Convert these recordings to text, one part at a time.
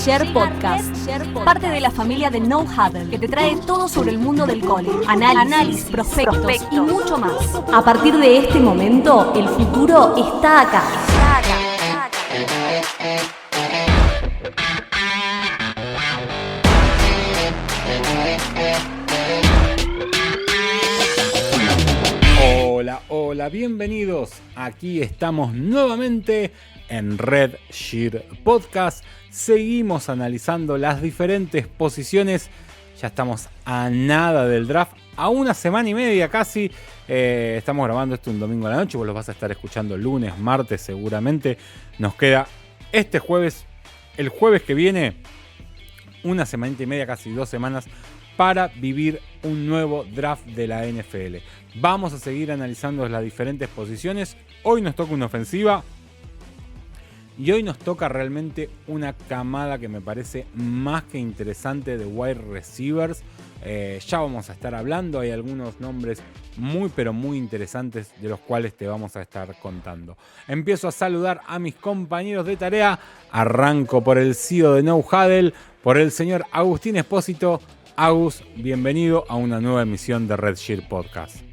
Share Podcast, parte de la familia de No Huddle, que te trae todo sobre el mundo del college, análisis, prospectos y mucho más. A partir de este momento, el futuro está acá. Hola, bienvenidos. Aquí estamos nuevamente en Red Shirt Podcast. Seguimos analizando las diferentes posiciones. Ya estamos a nada del draft, a una semana y media casi. Estamos grabando esto un domingo a la noche. Vos lo vas a estar escuchando lunes, martes seguramente. Nos queda este jueves, el jueves que viene, una semanita y media, casi 2 semanas, para vivir un nuevo draft de la NFL. Vamos a seguir analizando las diferentes posiciones. Hoy nos toca una ofensiva y hoy nos toca realmente una camada que me parece más que interesante de wide receivers. Ya vamos a estar hablando, hay algunos nombres muy pero muy interesantes de los cuales te vamos a estar contando. Empiezo a saludar a mis compañeros de tarea. Arranco por el CEO de No Huddle, por el señor Agustín Espósito. Agus, bienvenido a una nueva emisión de Red Shirt Podcast.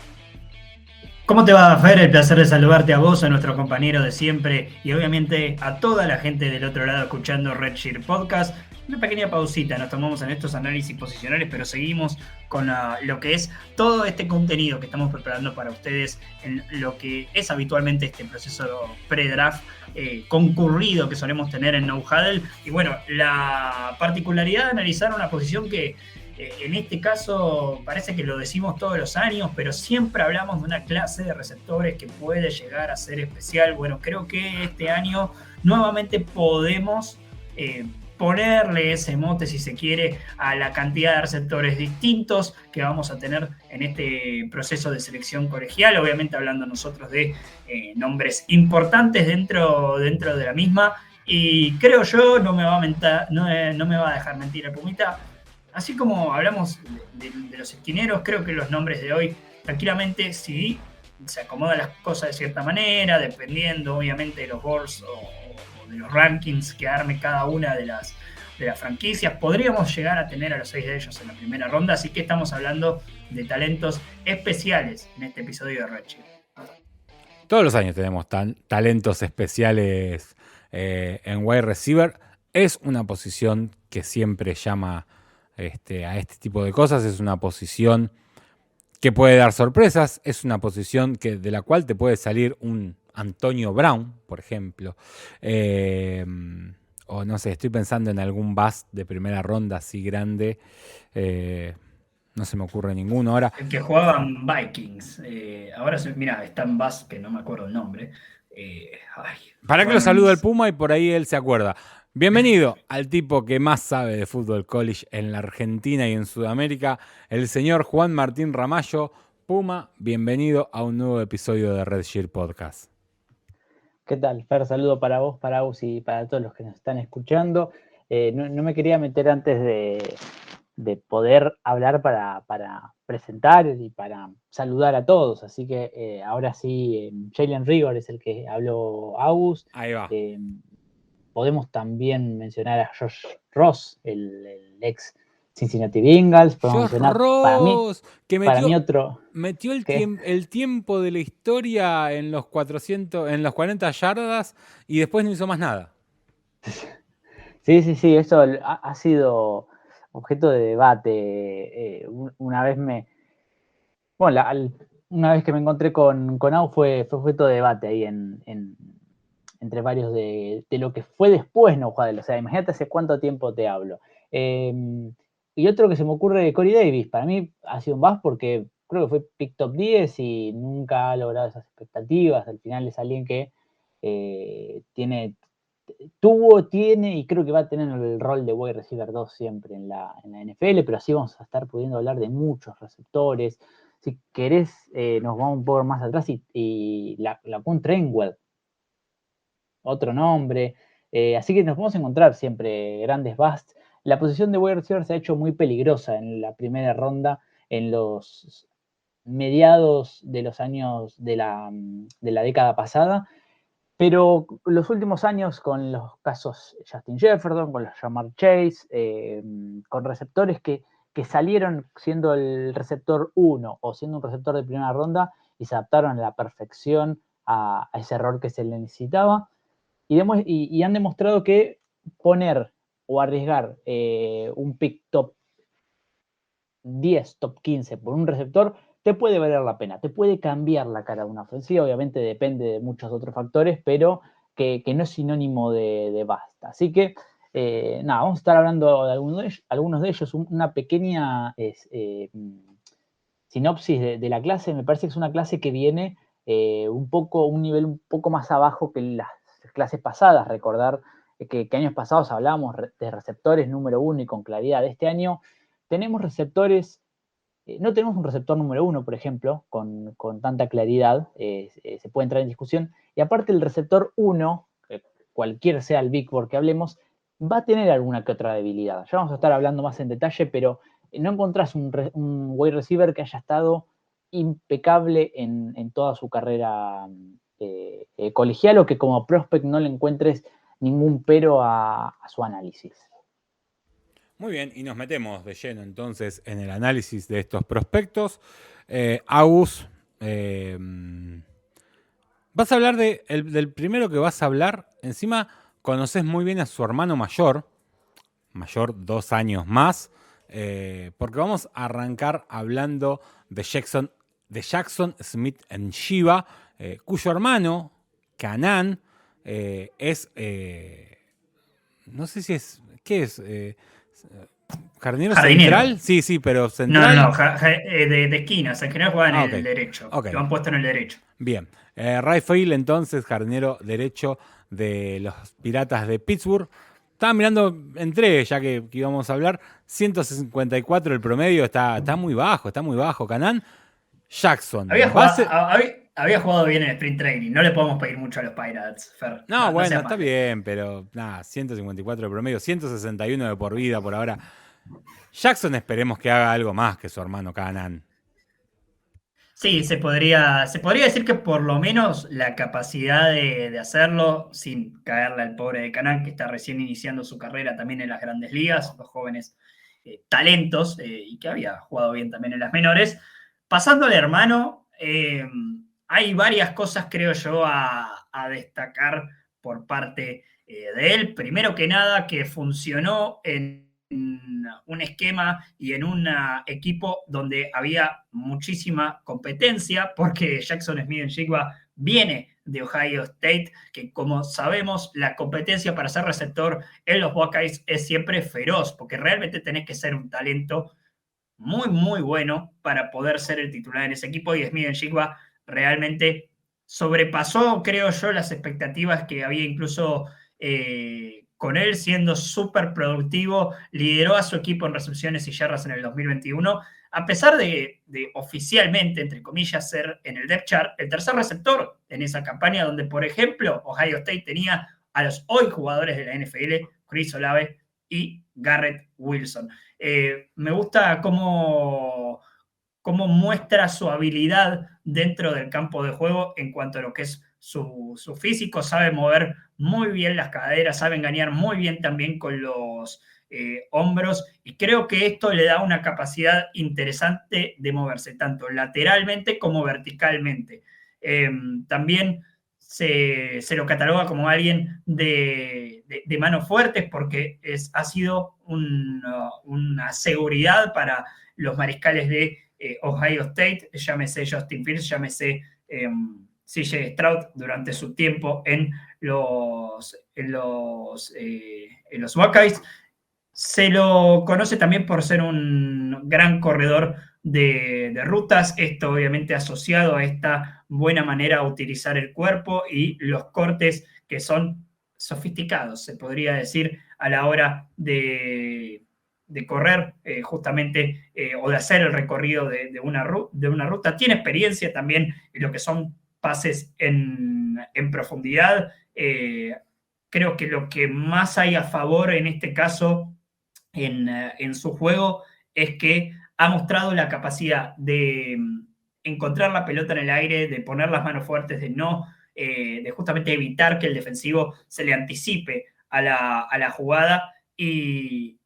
¿Cómo te va, Fer? El placer de saludarte a vos, a nuestro compañero de siempre y obviamente a toda la gente del otro lado escuchando Red Shirt Podcast. Una pequeña pausita, nos tomamos en estos análisis posicionales, pero seguimos con lo que es todo este contenido que estamos preparando para ustedes en lo que es habitualmente este proceso pre-draft concurrido que solemos tener en No Huddle. Y bueno, la particularidad de analizar una posición que en este caso parece que lo decimos todos los años, pero siempre hablamos de una clase de receptores que puede llegar a ser especial. Bueno, creo que este año nuevamente podemos ponerle ese mote, si se quiere, a la cantidad de receptores distintos que vamos a tener en este proceso de selección colegial. Obviamente hablando nosotros de nombres importantes dentro de la misma. Y creo yo, no me va a dejar mentir el Pumita. Así como hablamos de los esquineros, creo que los nombres de hoy, tranquilamente, si se acomodan las cosas de cierta manera, dependiendo obviamente de los boards o de los rankings que arme cada una de las franquicias, podríamos llegar a tener a los 6 de ellos en la primera ronda. Así que estamos hablando de talentos especiales en este episodio de Red Shirt. Todos los años tenemos talentos especiales en wide receiver. Es una posición que siempre llama a este tipo de cosas. Es una posición que puede dar sorpresas, es una posición de la cual te puede salir un Antonio Brown, por ejemplo, o no sé, estoy pensando en algún bust de primera ronda así grande, no se me ocurre ninguno ahora. El que jugaban Vikings, ahora mira, está en bust, que no me acuerdo el nombre. Para que lo saludo al Puma y por ahí él se acuerda. Bienvenido al tipo que más sabe de fútbol college en la Argentina y en Sudamérica, el señor Juan Martín Ramallo. Puma, bienvenido a un nuevo episodio de Red Shirt Podcast. ¿Qué tal, Fer? Saludo para vos, para Agus y para todos los que nos están escuchando. No me quería meter antes de poder hablar para presentar y para saludar a todos. Así que ahora sí, Jalen Rigor es el que habló Agus. Ahí va. Podemos también mencionar a Josh Ross, el ex Cincinnati Bengals. Podemos Josh mencionar Ross, para mí otro. Metió el tiempo de la historia en los 40 yardas y después no hizo más nada. Sí, eso ha sido objeto de debate. Una vez que me encontré con Au fue objeto de debate ahí entre varios de lo que fue después No Huddle. O sea, imagínate hace cuánto tiempo te hablo. Y otro que se me ocurre, Corey Davis. Para mí ha sido un bust porque creo que fue pick top 10 y nunca ha logrado esas expectativas. Al final es alguien que tiene y creo que va a tener el rol de wide receiver 2 siempre en la NFL, pero así vamos a estar pudiendo hablar de muchos receptores. Si querés, nos vamos un poco más atrás y la Trentwell, otro nombre. Así que nos vamos a encontrar siempre grandes busts. La posición de wide receiver se ha hecho muy peligrosa en la primera ronda, en los mediados de los años de la década pasada. Pero los últimos años, con los casos Justin Jefferson, con los Jamar Chase, con receptores que salieron siendo el receptor 1 o siendo un receptor de primera ronda y se adaptaron a la perfección a ese error que se le necesitaba, y han demostrado que poner o arriesgar un pick top 10, top 15 por un receptor te puede valer la pena, te puede cambiar la cara de una ofensiva. Obviamente depende de muchos otros factores, pero que no es sinónimo de basta. Así que, nada, vamos a estar hablando de algunos de ellos, una pequeña sinopsis de la clase. Me parece que es una clase que viene un nivel un poco más abajo que las clases pasadas. Recordar que años pasados hablábamos de receptores número 1 y con claridad. Este año tenemos receptores. No tenemos un receptor número 1, por ejemplo, con tanta claridad, se puede entrar en discusión. Y aparte el receptor 1, cualquier sea el Big Board que hablemos, va a tener alguna que otra debilidad. Ya vamos a estar hablando más en detalle, pero no encontrás un wide receiver que haya estado impecable en toda su carrera colegial, o que como prospect no le encuentres ningún pero a su análisis. Muy bien, y nos metemos de lleno entonces en el análisis de estos prospectos. Agus, vas a hablar del primero que vas a hablar. Encima conoces muy bien a su hermano mayor 2 años más, porque vamos a arrancar hablando de Jackson Smith Njigba, cuyo hermano, Canaan, es, no sé si es, ¿qué es? ¿Jardinero central? Sí, pero central. No, de esquina, o sea, que no juega en el derecho. Okay. Lo han puesto en el derecho. Bien. Right field, entonces, jardinero derecho de los Piratas de Pittsburgh. Estaba mirando, entré ya que íbamos a hablar, 154 el promedio, está muy bajo, Canaan. Jackson. Había jugado bien en Sprint Training, no le podemos pedir mucho a los Pirates, Fer. No, bueno, está bien, pero nada, 154 de promedio, 161 de por vida por ahora. Jackson esperemos que haga algo más que su hermano Canaan. Sí, se podría decir que por lo menos la capacidad de hacerlo sin caerle al pobre de Canaan, que está recién iniciando su carrera también en las grandes ligas, los jóvenes talentos, y que había jugado bien también en las menores. Pasando al hermano, hay varias cosas, creo yo, a destacar por parte de él. Primero que nada, que funcionó en un esquema y en un equipo donde había muchísima competencia, porque Jackson Smith Njigba viene de Ohio State, que como sabemos, la competencia para ser receptor en los Buckeyes es siempre feroz, porque realmente tenés que ser un talento muy, muy bueno para poder ser el titular en ese equipo, y Smith Njigba realmente sobrepasó, creo yo, las expectativas que había incluso con él, siendo súper productivo, lideró a su equipo en recepciones y yardas en el 2021, a pesar de oficialmente, entre comillas, ser en el depth chart el tercer receptor en esa campaña, donde, por ejemplo, Ohio State tenía a los hoy jugadores de la NFL, Chris Olave y Garrett Wilson. Me gusta cómo muestra su habilidad dentro del campo de juego en cuanto a lo que es su físico. Sabe mover muy bien las caderas, sabe engañar muy bien también con los hombros, y creo que esto le da una capacidad interesante de moverse tanto lateralmente como verticalmente. También se lo cataloga como alguien de manos fuertes, porque ha sido una seguridad para los mariscales de Ohio State, llámese Justin Fields, llámese CJ Stroud durante su tiempo en los Buckeyes. Se lo conoce también por ser un gran corredor de rutas, esto obviamente asociado a esta buena manera de utilizar el cuerpo y los cortes que son sofisticados, se podría decir, a la hora de correr justamente o de hacer el recorrido de una ruta. Tiene experiencia también en lo que son pases en profundidad. Creo que lo que más hay a favor en este caso en su juego es que ha mostrado la capacidad de encontrar la pelota en el aire, de poner las manos fuertes, de no de justamente evitar que el defensivo se le anticipe a la jugada. Y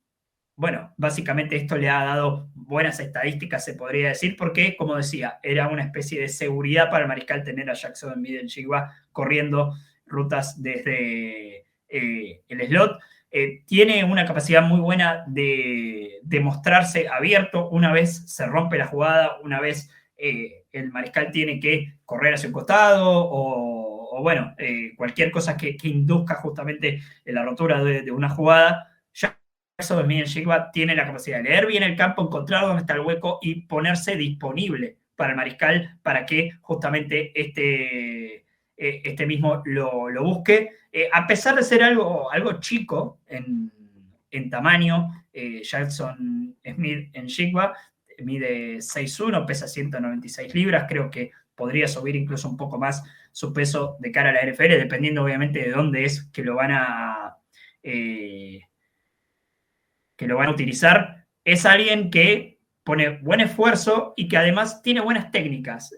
bueno, básicamente esto le ha dado buenas estadísticas, se podría decir, porque, como decía, era una especie de seguridad para el mariscal tener a Jackson Smith-Njigba corriendo rutas desde el slot. Tiene una capacidad muy buena de mostrarse abierto una vez se rompe la jugada, una vez el mariscal tiene que correr hacia un costado o bueno, cualquier cosa que induzca justamente la rotura de una jugada. Jackson Smith-Njigba tiene la capacidad de leer bien el campo, encontrar dónde está el hueco y ponerse disponible para el mariscal para que justamente este mismo lo busque. A pesar de ser algo chico en tamaño, Jackson Smith-Njigba mide 6'1", pesa 196 libras, creo que podría subir incluso un poco más su peso de cara a la NFL, dependiendo obviamente de dónde es que lo van a utilizar. Es alguien que pone buen esfuerzo y que además tiene buenas técnicas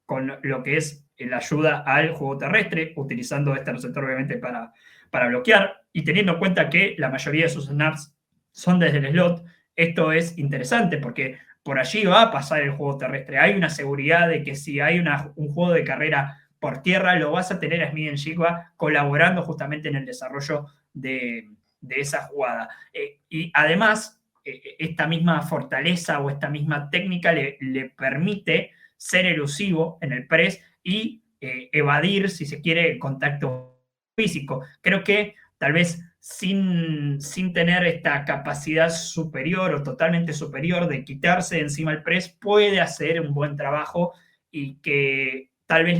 con lo que es la ayuda al juego terrestre, utilizando este receptor obviamente para bloquear, y teniendo en cuenta que la mayoría de sus snaps son desde el slot. Esto es interesante porque por allí va a pasar el juego terrestre. Hay una seguridad de que si hay un juego de carrera por tierra, lo vas a tener a Smith-Njigba colaborando justamente en el desarrollo de esa jugada. Y además, esta misma fortaleza o esta misma técnica le permite ser elusivo en el press y evadir, si se quiere, el contacto físico. Creo que tal vez sin tener esta capacidad superior o totalmente superior de quitarse de encima el press, puede hacer un buen trabajo y que tal vez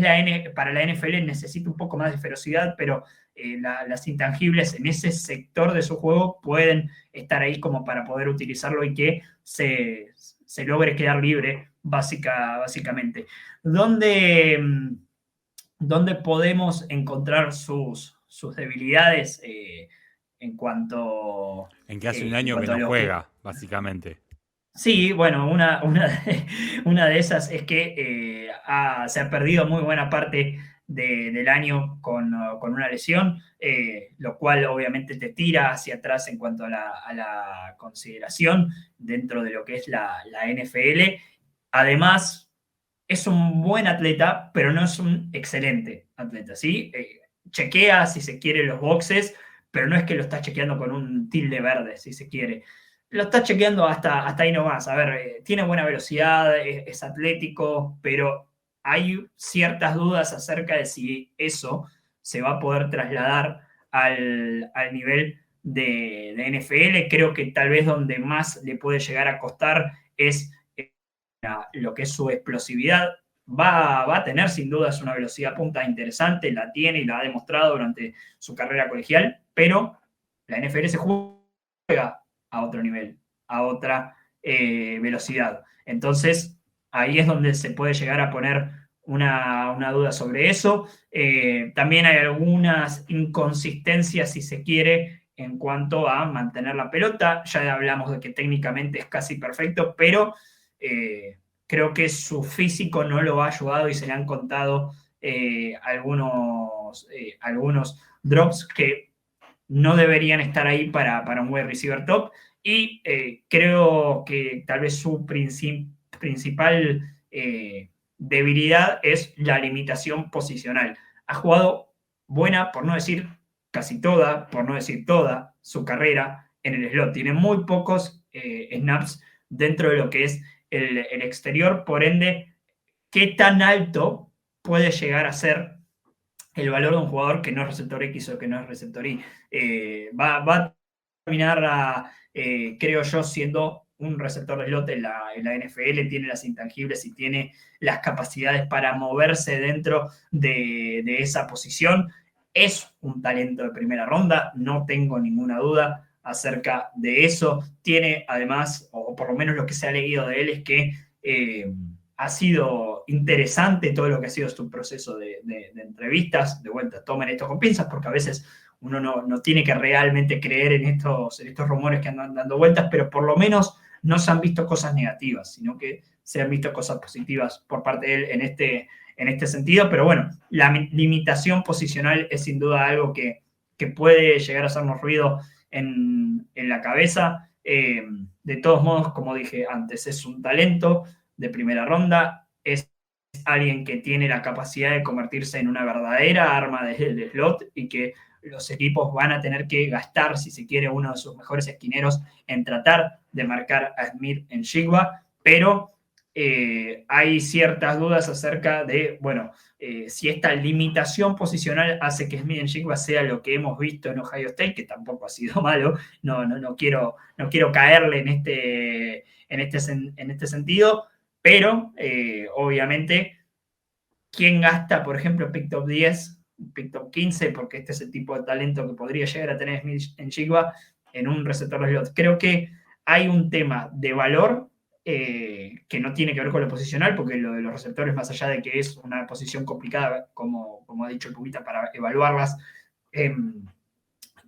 para la NFL necesita un poco más de ferocidad, pero las intangibles en ese sector de su juego pueden estar ahí como para poder utilizarlo y que se logre quedar libre, básicamente. ¿Dónde podemos encontrar sus debilidades en cuanto... En que hace un año que no juega, básicamente. Sí, bueno, una de esas es que se ha perdido muy buena parte del año con una lesión, lo cual obviamente te tira hacia atrás en cuanto a la consideración dentro de lo que es la NFL. Además, es un buen atleta, pero no es un excelente atleta, ¿sí? Chequea, si se quiere, los boxes, pero no es que lo está chequeando con un tilde verde, si se quiere. Lo está chequeando hasta ahí nomás. A ver, tiene buena velocidad, es atlético, pero hay ciertas dudas acerca de si eso se va a poder trasladar al nivel de NFL. Creo que tal vez donde más le puede llegar a costar es lo que es su explosividad. Va a tener sin dudas una velocidad punta interesante, la tiene y la ha demostrado durante su carrera colegial, pero la NFL se juega a otro nivel, a otra velocidad. Entonces, ahí es donde se puede llegar a poner una duda sobre eso. También hay algunas inconsistencias, si se quiere, en cuanto a mantener la pelota. Ya hablamos de que técnicamente es casi perfecto, pero creo que su físico no lo ha ayudado y se le han contado algunos drops que no deberían estar ahí para un wide receiver top. Y creo que tal vez su principal debilidad es la limitación posicional. Ha jugado buena, por no decir casi toda, por no decir toda, su carrera en el slot. Tiene muy pocos snaps dentro de lo que es el exterior, por ende, ¿qué tan alto puede llegar a ser el valor de un jugador que no es receptor X o que no es receptor Y? Va a terminar, creo yo, siendo un receptor de slot en la NFL, tiene las intangibles y tiene las capacidades para moverse dentro de esa posición. Es un talento de primera ronda, no tengo ninguna duda acerca de eso. Tiene además, o por lo menos lo que se ha leído de él, es que ha sido interesante todo lo que ha sido su proceso de entrevistas. De vuelta, tomen esto con pinzas porque a veces uno no tiene que realmente creer en estos rumores que andan dando vueltas, pero por lo menos no se han visto cosas negativas, sino que se han visto cosas positivas por parte de él en este sentido, pero bueno, la limitación posicional es sin duda algo que puede llegar a hacernos ruido en la cabeza. De todos modos, como dije antes, es un talento de primera ronda, es alguien que tiene la capacidad de convertirse en una verdadera arma del slot y que los equipos van a tener que gastar, si se quiere, uno de sus mejores esquineros en tratar de marcar a Smith-Njigba, pero hay ciertas dudas acerca de, bueno, si esta limitación posicional hace que Smith-Njigba sea lo que hemos visto en Ohio State, que tampoco ha sido malo, no quiero caerle en este sentido, pero obviamente, ¿quién gasta, por ejemplo, pick top 10, pick top 15? Porque este es el tipo de talento que podría llegar a tener Smith-Njigba en un receptor de slot. Creo que hay un tema de valor que no tiene que ver con lo posicional, porque lo de los receptores, más allá de que es una posición complicada, como ha dicho el Pumita, para evaluarlas,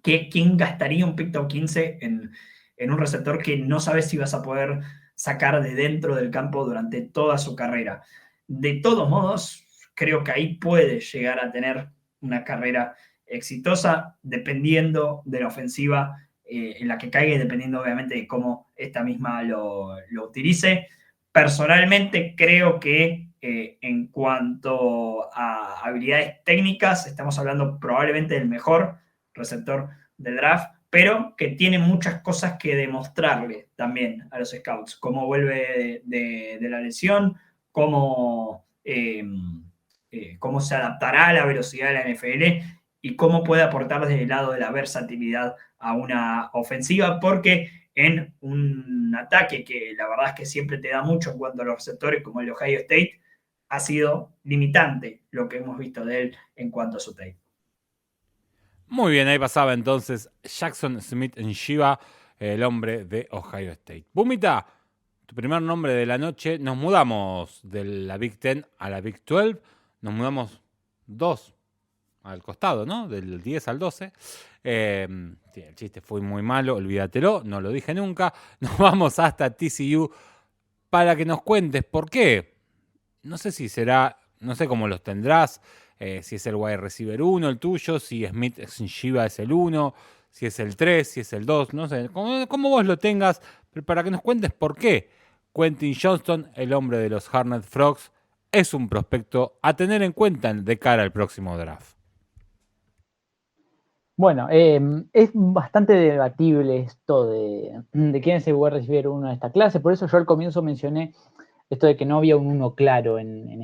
¿quién gastaría un pick top 15 en un receptor que no sabes si vas a poder sacar de dentro del campo durante toda su carrera? De todos modos, creo que ahí puede llegar a tener una carrera exitosa, dependiendo de la ofensiva en la que caiga y dependiendo obviamente de cómo esta misma lo utilice. Personalmente creo que en cuanto a habilidades técnicas, estamos hablando probablemente del mejor receptor del draft, pero que tiene muchas cosas que demostrarle también a los scouts, cómo vuelve de la lesión, cómo se adaptará a la velocidad de la NFL y cómo puede aportar desde el lado de la versatilidad a una ofensiva, porque en un ataque que la verdad es que siempre te da mucho en cuanto a los receptores, como el de Ohio State, ha sido limitante lo que hemos visto de él en cuanto a su tape. Muy bien, ahí pasaba entonces Jackson Smith-Njigba, el hombre de Ohio State. Pumita, tu primer nombre de la noche. Nos mudamos de la Big Ten a la Big 12. Nos mudamos 2 al costado, ¿no? Del 10 al 12. Sí, el chiste fue muy malo, olvídatelo, no lo dije nunca. Nos vamos hasta TCU para que nos cuentes por qué. No sé si será, no sé cómo los tendrás, si es el wide receiver 1 el tuyo, si Smith-Njigba es el 1, si es el 3, si es el 2, no sé, como vos lo tengas, pero para que nos cuentes por qué Quentin Johnston, el hombre de los Horned Frogs, es un prospecto a tener en cuenta de cara al próximo draft. Bueno, es bastante debatible esto de quién es el wide receiver 1 de esta clase, por eso yo al comienzo mencioné esto de que no había un 1 claro en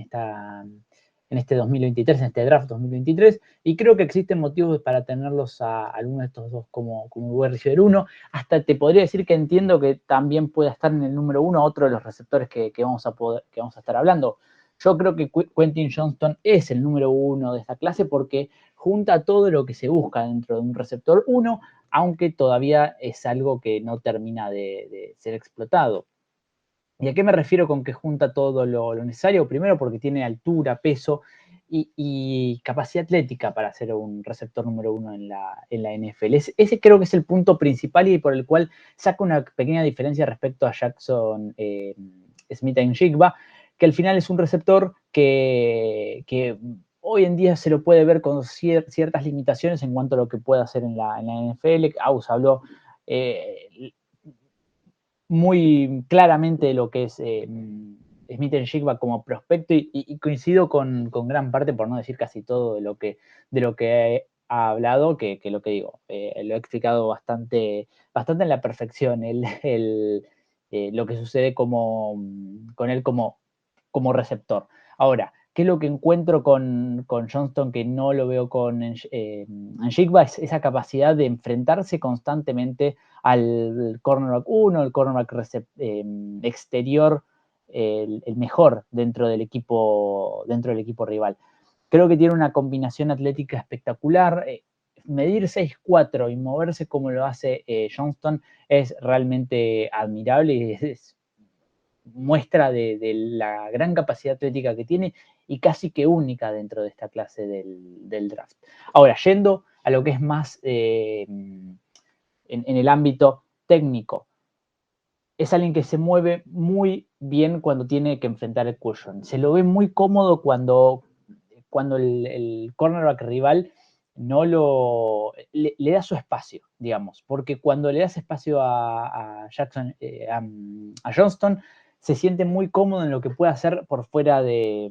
este 2023, en este draft 2023, y creo que existen motivos para tenerlos a alguno de estos dos como wide receiver 1. Hasta te podría decir que entiendo que también pueda estar en el número 1 otro de los receptores que vamos a estar hablando. Yo creo que Quentin Johnston es el número 1 de esta clase porque junta todo lo que se busca dentro de un receptor 1, aunque todavía es algo que no termina de ser explotado. ¿Y a qué me refiero con que junta todo lo necesario? Primero porque tiene altura, peso y capacidad atlética para ser un receptor número 1 en la NFL. Ese creo que es el punto principal y por el cual saca una pequeña diferencia respecto a Jackson Smith-Njigba, que al final es un receptor que hoy en día se lo puede ver con ciertas limitaciones en cuanto a lo que puede hacer en la NFL. Aus habló muy claramente de lo que es Smith-Njigba como prospecto y coincido con gran parte, por no decir casi todo de lo que ha hablado, que lo que digo, lo he explicado bastante en la perfección, lo que sucede con él como receptor. Ahora, ¿qué es lo que encuentro con Johnston que no lo veo con Njigba? Es esa capacidad de enfrentarse constantemente al cornerback 1, el cornerback exterior, el mejor dentro del equipo rival. Creo que tiene una combinación atlética espectacular. Medir 6'4" y moverse como lo hace Johnston es realmente admirable y es muestra de la gran capacidad atlética que tiene y casi que única dentro de esta clase del draft. Ahora, yendo a lo que es más en el ámbito técnico, es alguien que se mueve muy bien cuando tiene que enfrentar el cushion. Se lo ve muy cómodo cuando el cornerback rival le da su espacio, digamos, porque cuando le das espacio a Johnston, se siente muy cómodo en lo que puede hacer por fuera de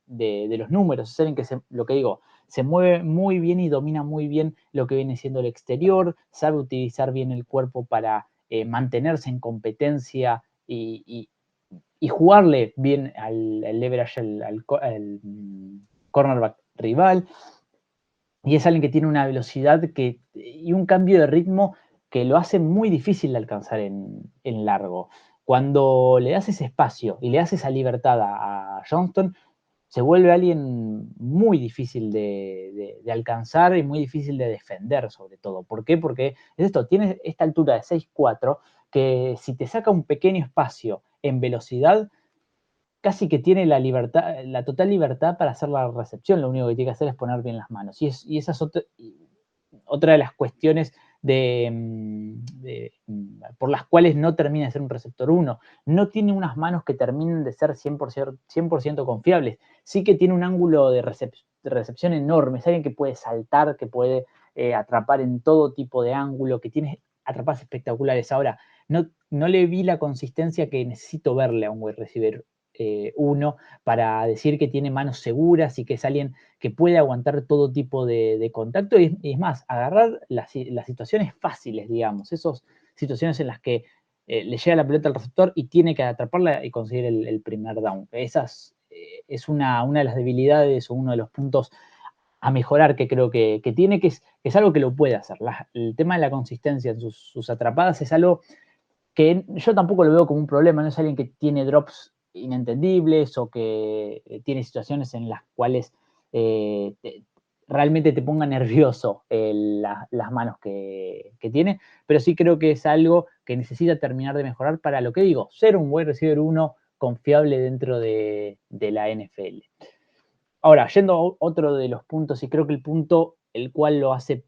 los números. Es alguien que, lo que digo, se mueve muy bien y domina muy bien lo que viene siendo el exterior, sabe utilizar bien el cuerpo para mantenerse en competencia y jugarle bien al leverage, al cornerback rival. Y es alguien que tiene una velocidad y un cambio de ritmo que lo hace muy difícil de alcanzar en largo. Cuando le das ese espacio y le das esa libertad a Johnston, se vuelve alguien muy difícil de alcanzar y muy difícil de defender, sobre todo. ¿Por qué? Porque es esto, tiene esta altura de 6'4", que si te saca un pequeño espacio en velocidad, casi que tiene la total libertad para hacer la recepción. Lo único que tiene que hacer es poner bien las manos. Y esa es otra de las cuestiones por las cuales no termina de ser un receptor 1. No tiene unas manos que terminen de ser 100% confiables. Sí que tiene un ángulo de recepción enorme. Es alguien que puede saltar, que puede atrapar en todo tipo de ángulo, que tiene atrapadas espectaculares. Ahora, no le vi la consistencia que necesito verle a un wide receiver 1 para decir que tiene manos seguras y que es alguien que puede aguantar todo tipo de contacto y es más, agarrar las situaciones fáciles, digamos, esas situaciones en las que le llega la pelota al receptor y tiene que atraparla y conseguir el primer down. Esas es una de las debilidades o uno de los puntos a mejorar que creo que tiene, que es algo que lo puede hacer. El tema de la consistencia en sus atrapadas es algo que yo tampoco lo veo como un problema. No es alguien que tiene drops inentendibles o que tiene situaciones en las cuales realmente te ponga nervioso las manos que tiene, pero sí creo que es algo que necesita terminar de mejorar para, lo que digo, ser un wide receiver 1 confiable dentro de la NFL. Ahora, yendo a otro de los puntos, y creo que el punto el cual lo hace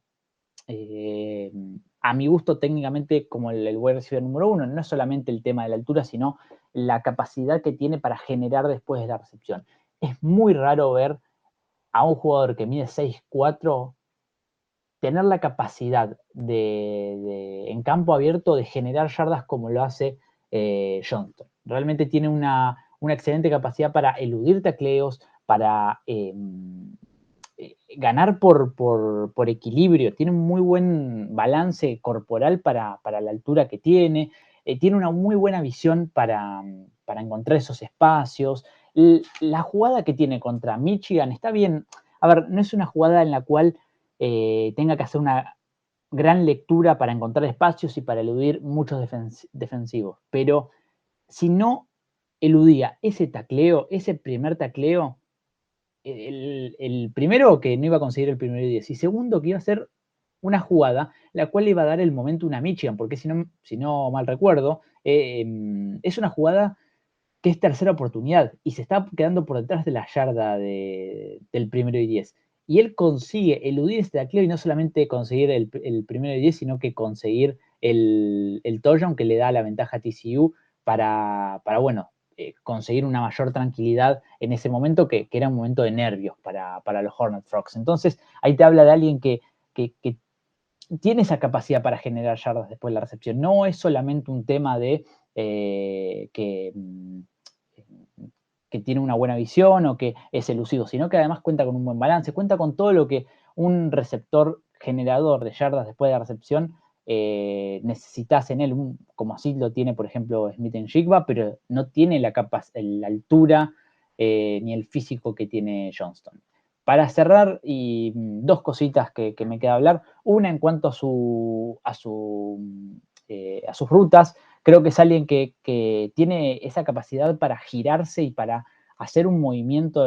a mi gusto técnicamente como el wide receiver número 1, no es solamente el tema de la altura, sino la capacidad que tiene para generar después de la recepción. Es muy raro ver a un jugador que mide 6'4", tener la capacidad en campo abierto de generar yardas como lo hace Johnston. Realmente tiene una excelente capacidad para eludir tacleos, para ganar por equilibrio, tiene un muy buen balance corporal para la altura que tiene, tiene una muy buena visión para encontrar esos espacios. La jugada que tiene contra Michigan está bien. A ver, no es una jugada en la cual tenga que hacer una gran lectura para encontrar espacios y para eludir muchos defensivos, pero si no eludía ese tacleo, ese primer tacleo, el primero que no iba a conseguir el primero y 10, y segundo que iba a ser una jugada la cual le iba a dar el momento a Michigan, porque si no mal recuerdo, es una jugada que es tercera oportunidad y se está quedando por detrás de la yarda del primero y 10. Y él consigue eludir este tacleo y no solamente conseguir el primero y 10, sino que conseguir el touchdown que le da la ventaja a TCU para bueno, conseguir una mayor tranquilidad en ese momento que era un momento de nervios para los Hornet Frogs. Entonces, ahí te habla de alguien que tiene esa capacidad para generar yardas después de la recepción. No es solamente un tema de que tiene una buena visión o que es elusivo, sino que además cuenta con un buen balance, cuenta con todo lo que un receptor generador de yardas después de la recepción necesitas en él, como así lo tiene, por ejemplo, Smith-Njigba, pero no tiene la altura ni el físico que tiene Johnston. Para cerrar, y dos cositas que me queda hablar. Una en cuanto a sus rutas. Creo que es alguien que tiene esa capacidad para girarse y para hacer un movimiento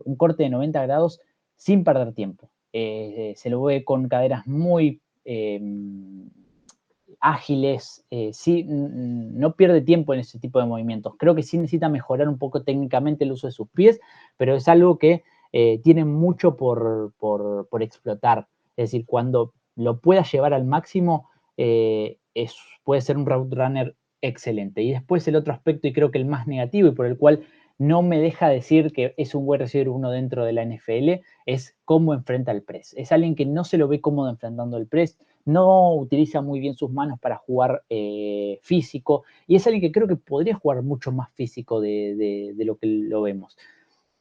un corte de 90 grados sin perder tiempo. Se lo ve con caderas muy ágiles, sí, no pierde tiempo en ese tipo de movimientos. Creo que sí necesita mejorar un poco técnicamente el uso de sus pies, pero es algo que tiene mucho por explotar. Es decir, cuando lo pueda llevar al máximo, puede ser un route runner excelente. Y después el otro aspecto, y creo que el más negativo, y por el cual no me deja decir que es un wide receiver 1 dentro de la NFL, es cómo enfrenta el press. Es alguien que no se lo ve cómodo enfrentando el press, no utiliza muy bien sus manos para jugar físico, y es alguien que creo que podría jugar mucho más físico de lo que lo vemos.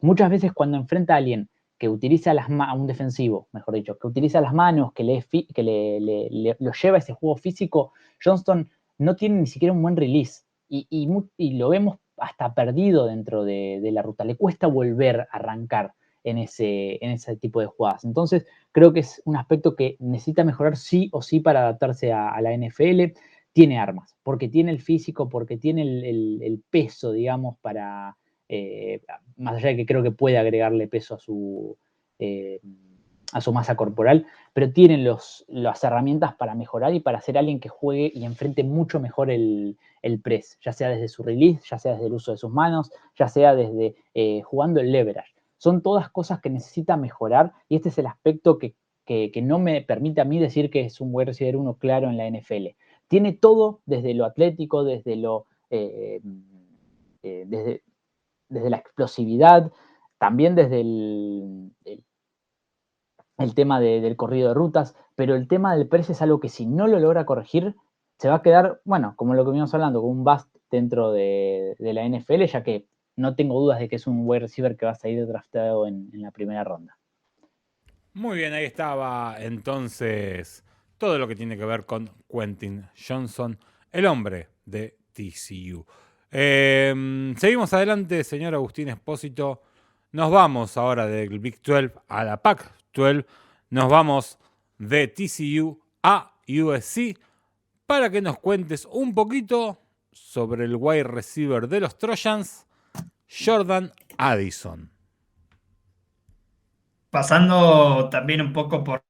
Muchas veces cuando enfrenta a alguien que utiliza a un defensivo, mejor dicho, que utiliza las manos, que lo lleva a ese juego físico, Johnston no tiene ni siquiera un buen release y lo vemos hasta perdido dentro de la ruta. Le cuesta volver a arrancar en ese tipo de jugadas. Entonces, creo que es un aspecto que necesita mejorar sí o sí para adaptarse a la NFL. Tiene armas, porque tiene el físico, porque tiene el peso, digamos, para... más allá de que creo que puede agregarle peso a su masa corporal, pero tienen las herramientas para mejorar y para ser alguien que juegue y enfrente mucho mejor el press, ya sea desde su release, ya sea desde el uso de sus manos, ya sea desde jugando el leverage. Son todas cosas que necesita mejorar y este es el aspecto que no me permite a mí decir que es un wide receiver 1 claro en la NFL. Tiene todo desde lo atlético, desde la explosividad, también desde el tema del corrido de rutas, pero el tema del press es algo que si no lo logra corregir, se va a quedar, bueno, como lo que veníamos hablando, con un bust dentro de la NFL, ya que no tengo dudas de que es un wide receiver que va a salir draftado en la primera ronda. Muy bien, ahí estaba entonces todo lo que tiene que ver con Quentin Johnston, el hombre de TCU. Seguimos adelante, señor Agustín Espósito. Nos vamos ahora del Big 12 a la Pac-12. Nos vamos de TCU a USC para que nos cuentes un poquito sobre el wide receiver de los Trojans, Jordan Addison. Pasando también un poco por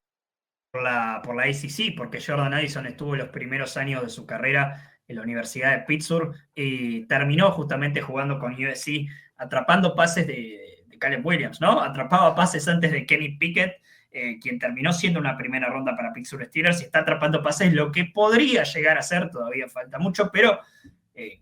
la ACC, porque Jordan Addison estuvo los primeros años de su carrera en la Universidad de Pittsburgh y terminó justamente jugando con USC, atrapando pases de Caleb Williams, ¿no? Atrapaba pases antes de Kenny Pickett, quien terminó siendo una primera ronda para Pittsburgh Steelers, y está atrapando pases, lo que podría llegar a ser, todavía falta mucho, pero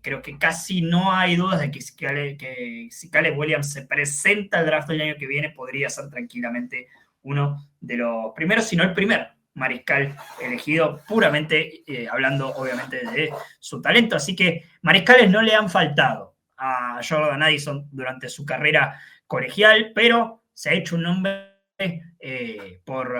creo que casi no hay dudas de que si Caleb Williams se presenta al draft del año que viene, podría ser tranquilamente uno de los primeros, si no el primer mariscal elegido, puramente hablando obviamente de su talento. Así que mariscales no le han faltado a Jordan Addison durante su carrera colegial, pero se ha hecho un nombre por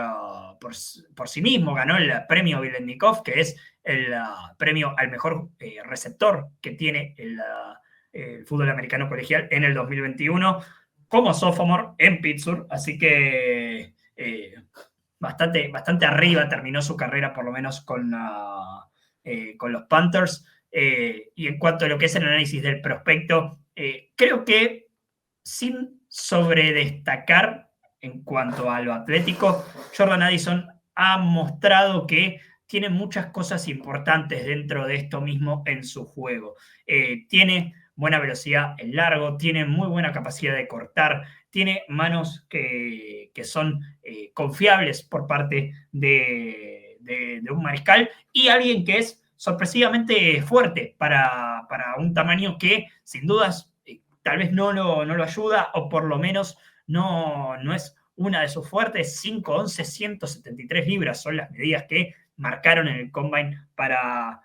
sí mismo. Ganó el premio Biletnikoff, que es el premio al mejor receptor que tiene el fútbol americano colegial en el 2021, como sophomore en Pittsburgh. Así que bastante arriba terminó su carrera, por lo menos con los Panthers. Y en cuanto a lo que es el análisis del prospecto, creo que sin sobredestacar en cuanto a lo atlético, Jordan Addison ha mostrado que tiene muchas cosas importantes dentro de esto mismo en su juego. Tiene buena velocidad en largo, tiene muy buena capacidad de cortar, tiene manos que son confiables por parte de un mariscal, y alguien que es sorpresivamente fuerte para un tamaño que sin dudas tal vez no lo ayuda, o por lo menos no es una de sus fuertes. 5'11", 173 libras son las medidas que marcaron en el Combine para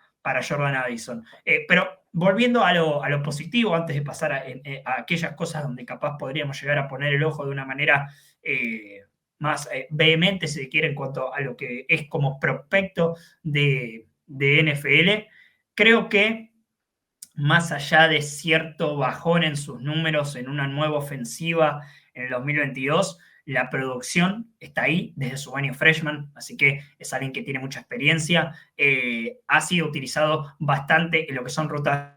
Jordan Addison. Pero volviendo a lo positivo, antes de pasar a aquellas cosas donde capaz podríamos llegar a poner el ojo de una manera más vehemente, si se quiere, en cuanto a lo que es como prospecto de NFL, creo que más allá de cierto bajón en sus números en una nueva ofensiva en el 2022, la producción está ahí desde su año freshman, así que es alguien que tiene mucha experiencia. Ha sido utilizado bastante en lo que son rutas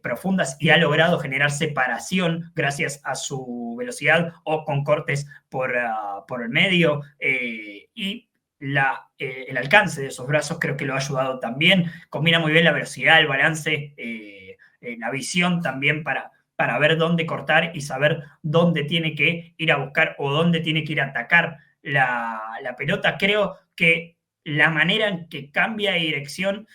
profundas y ha logrado generar separación gracias a su velocidad o con cortes por el medio, y el alcance de sus brazos creo que lo ha ayudado también. Combina muy bien la velocidad, el balance, la visión también para ver dónde cortar y saber dónde tiene que ir a buscar o dónde tiene que ir a atacar la pelota. Creo que la manera en que cambia de dirección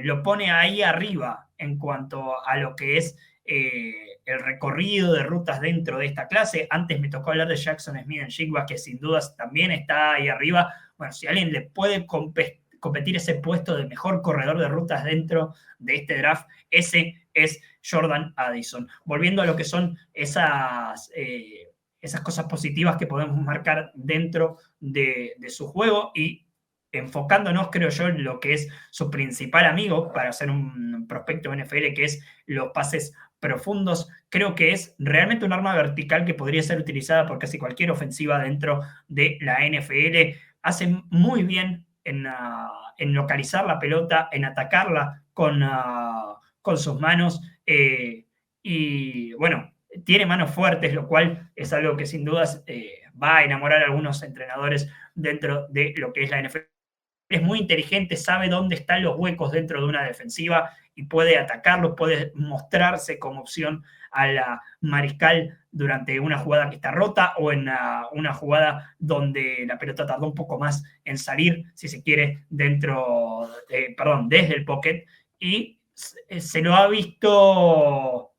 lo pone ahí arriba en cuanto a lo que es el recorrido de rutas dentro de esta clase. Antes me tocó hablar de Jackson Smith-Njigba, que sin dudas también está ahí arriba. Bueno, si alguien le puede competir ese puesto de mejor corredor de rutas dentro de este draft, ese es Jordan Addison. Volviendo a lo que son esas cosas positivas que podemos marcar dentro de su juego y enfocándonos, creo yo, en lo que es su principal amigo para ser un prospecto NFL, que es los pases profundos. Creo que es realmente un arma vertical que podría ser utilizada por casi cualquier ofensiva dentro de la NFL. Hace muy bien en localizar la pelota, en atacarla con sus manos. Y bueno, tiene manos fuertes, lo cual es algo que sin dudas va a enamorar a algunos entrenadores dentro de lo que es la NFL. Es muy inteligente, sabe dónde están los huecos dentro de una defensiva y puede atacarlos, puede mostrarse como opción a la mariscal durante una jugada que está rota o en una jugada donde la pelota tardó un poco más en salir, si se quiere, desde el pocket, y se lo ha visto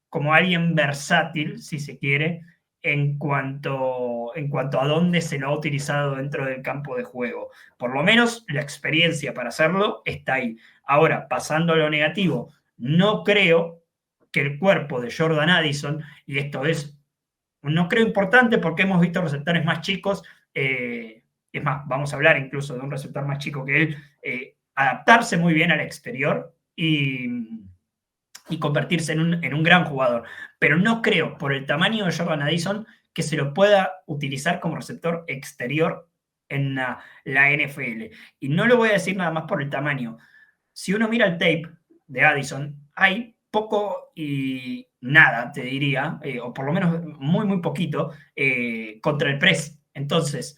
como alguien versátil, si se quiere, en cuanto a dónde se lo ha utilizado dentro del campo de juego. Por lo menos la experiencia para hacerlo está ahí. Ahora, pasando a lo negativo, no creo que el cuerpo de Jordan Addison, y esto no creo importante porque hemos visto receptores más chicos, es más, vamos a hablar incluso de un receptor más chico que él, adaptarse muy bien al exterior y convertirse en un gran jugador. Pero no creo, por el tamaño de Jordan Addison, que se lo pueda utilizar como receptor exterior en la NFL. Y no lo voy a decir nada más por el tamaño. Si uno mira el tape de Addison, hay poco y nada, te diría, o por lo menos muy, muy poquito, contra el press. Entonces,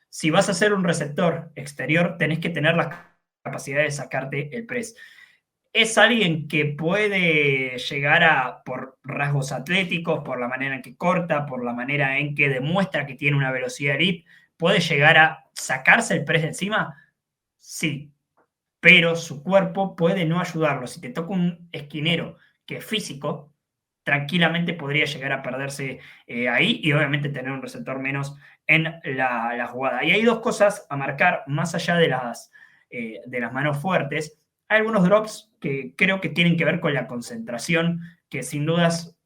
si vas a ser un receptor exterior, tenés que tener la capacidad de sacarte el press. Es alguien que puede llegar por rasgos atléticos, por la manera en que corta, por la manera en que demuestra que tiene una velocidad elite, puede llegar a sacarse el press de encima, sí, pero su cuerpo puede no ayudarlo. Si te toca un esquinero que es físico, tranquilamente podría llegar a perderse ahí y obviamente tener un receptor menos en la jugada. Y hay dos cosas a marcar, más allá de las manos fuertes. Hay algunos drops que creo que tienen que ver con la concentración, que sin dudas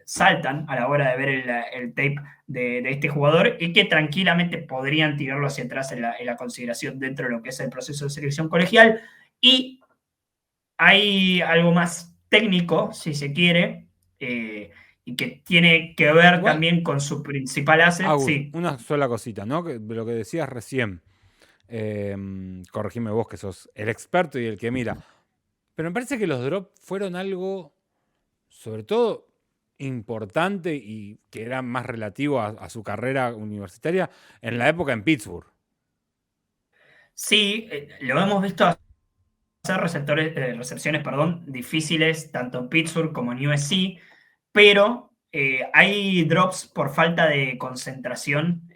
saltan a la hora de ver el tape de este jugador y que tranquilamente podrían tirarlo hacia atrás en la consideración dentro de lo que es el proceso de selección colegial. Y hay algo más técnico, si se quiere, y que tiene que ver Igual, también con su principal asset. Agus, Sí. una sola cosita, ¿no? Lo que decías recién. Corregime vos que sos el experto y el que mira. Pero me parece que los drops fueron algo, sobre todo, importante y que era más relativo a su carrera universitaria en la época en Pittsburgh. Sí, lo hemos visto hacer recepciones difíciles tanto en Pittsburgh como en USC, pero hay drops por falta de concentración,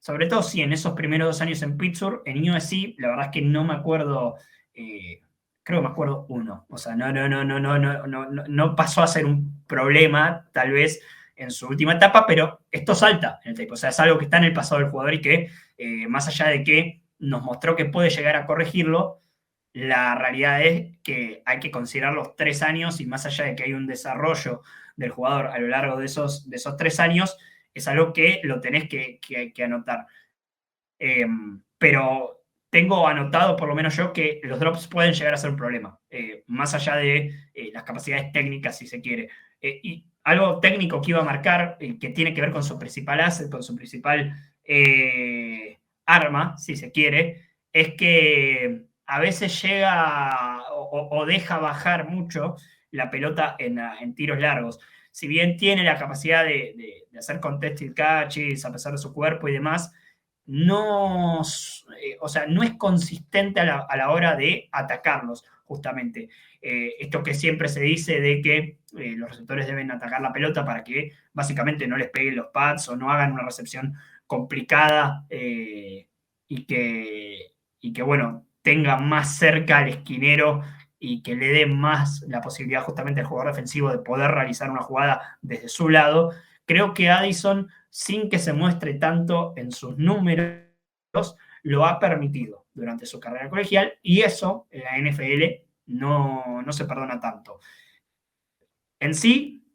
sobre todo sí, en esos primeros 2 años en Pittsburgh. En USC, la verdad es que no me acuerdo, creo que me acuerdo uno, o sea, no pasó a ser un problema, tal vez en su última etapa, pero esto salta en el tape, o sea, es algo que está en el pasado del jugador y que, más allá de que nos mostró que puede llegar a corregirlo, la realidad es que hay que considerar los 3 años y más allá de que hay un desarrollo del jugador a lo largo de esos 3 años, es algo que lo tenés que anotar. Pero tengo anotado, por lo menos yo, que los drops pueden llegar a ser un problema, más allá de las capacidades técnicas, si se quiere. Y algo técnico que iba a marcar, que tiene que ver con su principal asset, con su principal arma, si se quiere, es que a veces llega o deja bajar mucho la pelota en tiros largos. Si bien tiene la capacidad de hacer contested catches a pesar de su cuerpo y demás, no es consistente a la hora de atacarlos, justamente. Esto que siempre se dice de que los receptores deben atacar la pelota para que básicamente no les peguen los pads o no hagan una recepción complicada y y que bueno, tenga más cerca al esquinero y que le dé más la posibilidad justamente al jugador defensivo de poder realizar una jugada desde su lado. Creo que Addison, sin que se muestre tanto en sus números, lo ha permitido durante su carrera colegial, y eso en la NFL no se perdona tanto. En sí,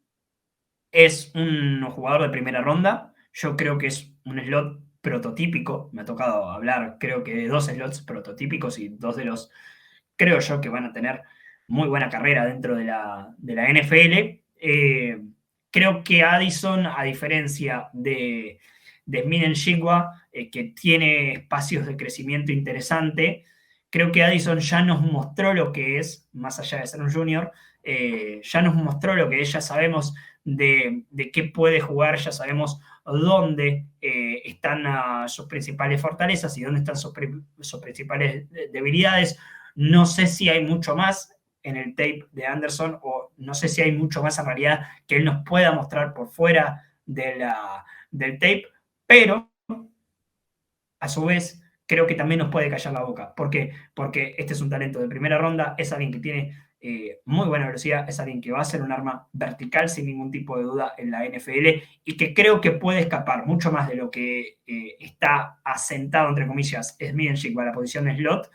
es un jugador de primera ronda. Yo creo que es un slot prototípico. Me ha tocado hablar, creo que de 2 slots prototípicos, y 2 de los, creo yo, que van a tener muy buena carrera dentro de la NFL. Creo que Addison, a diferencia de Smith-Njigba, que tiene espacios de crecimiento interesante, creo que Addison ya nos mostró lo que es, más allá de ser un junior, ya nos mostró lo que es. Ya sabemos de qué puede jugar, ya sabemos dónde están sus principales fortalezas y dónde están sus principales debilidades. No sé si hay mucho más en el tape de Anderson, o no sé si hay mucho más en realidad que él nos pueda mostrar por fuera del tape, pero a su vez creo que también nos puede callar la boca. ¿Por qué? Porque este es un talento de primera ronda, es alguien que tiene muy buena velocidad, es alguien que va a ser un arma vertical sin ningún tipo de duda en la NFL, y que creo que puede escapar mucho más de lo que está asentado, entre comillas, Smith-Njigba, la posición de slot,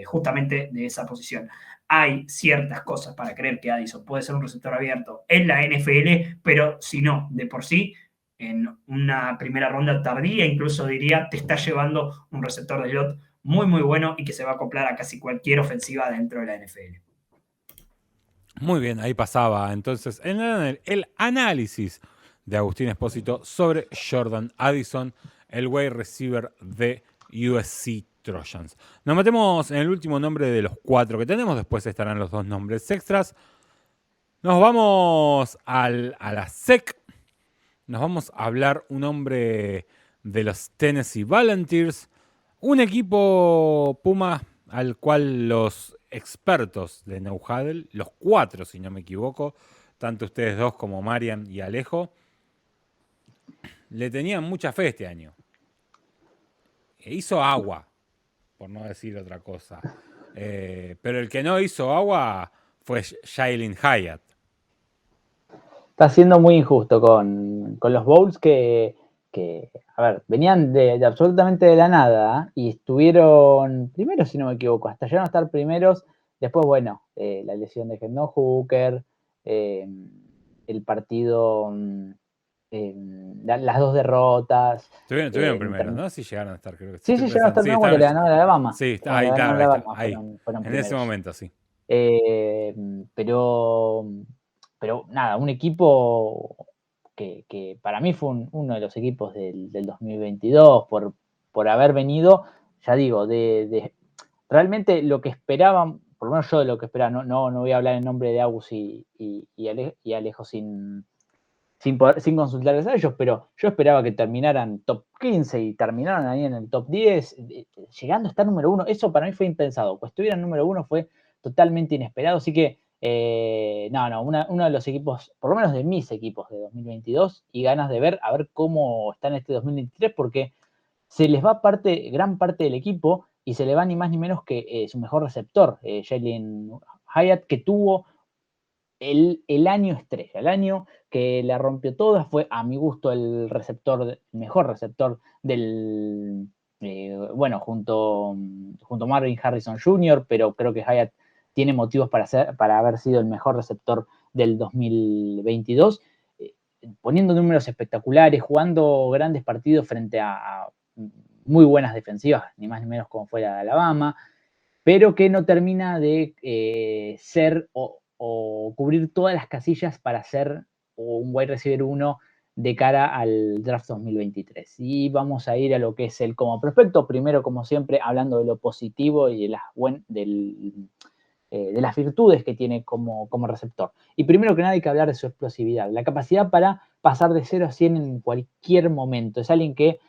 justamente de esa posición. Hay ciertas cosas para creer que Addison puede ser un receptor abierto en la NFL, pero si no, de por sí, en una primera ronda tardía, incluso diría, te está llevando un receptor de slot muy, muy bueno, y que se va a acoplar a casi cualquier ofensiva dentro de la NFL. Muy bien, ahí pasaba entonces el análisis de Agustín Espósito sobre Jordan Addison, el wide receiver de USC Trojans. Nos metemos en el último nombre de los 4 que tenemos, después estarán los 2 nombres extras. Nos vamos a la SEC. Nos vamos a hablar un hombre de los Tennessee Volunteers, un equipo Puma al cual los expertos de No Huddle, los 4 si no me equivoco, tanto ustedes 2 como Marian y Alejo, le tenían mucha fe este año. E hizo agua, por no decir otra cosa. Pero el que no hizo agua fue Jalin Hyatt. Está siendo muy injusto con los Bowls que, a ver, venían de absolutamente de la nada, y estuvieron primeros, si no me equivoco, hasta llegaron a estar primeros. Después, bueno, la lesión de Hendon Hooker, el partido, las 2 derrotas. Tuvieron primeros, ¿no? Sí llegaron a estar, creo que sí, llegaron a estar primeros cuando le ganó a Alabama. Sí, ahí, claro, ahí. Fueron En ese momento, sí. Pero nada, un equipo que para mí fue uno de los equipos del 2022 por haber venido, ya digo, de realmente lo que esperaban, por lo menos yo de lo que esperaba. No voy a hablar en nombre de Agus y Alejo sin consultarles a ellos, pero yo esperaba que terminaran top 15 y terminaron ahí en el top 10, llegando a estar número 1. Eso para mí fue impensado. Pues estuvieran número 1 fue totalmente inesperado. Así que, uno de los equipos, por lo menos de mis equipos de 2022, y ganas de ver, a ver cómo está en este 2023, porque se les va gran parte del equipo, y se le va ni más ni menos que su mejor receptor, Jalin Hyatt, que tuvo el año estrella, el año que la rompió toda. Fue, a mi gusto, el mejor receptor del, junto a Marvin Harrison Jr., pero creo que Hyatt tiene motivos para haber sido el mejor receptor del 2022, poniendo números espectaculares, jugando grandes partidos frente a muy buenas defensivas, ni más ni menos como fue la de Alabama, pero que no termina de ser o cubrir todas las casillas para ser un wide receiver 1 de cara al draft 2023. Y vamos a ir a lo que es él como prospecto. Primero, como siempre, hablando de lo positivo y de las virtudes que tiene como receptor. Y primero que nada hay que hablar de su explosividad, la capacidad para pasar de 0 a 100 en cualquier momento. Es alguien que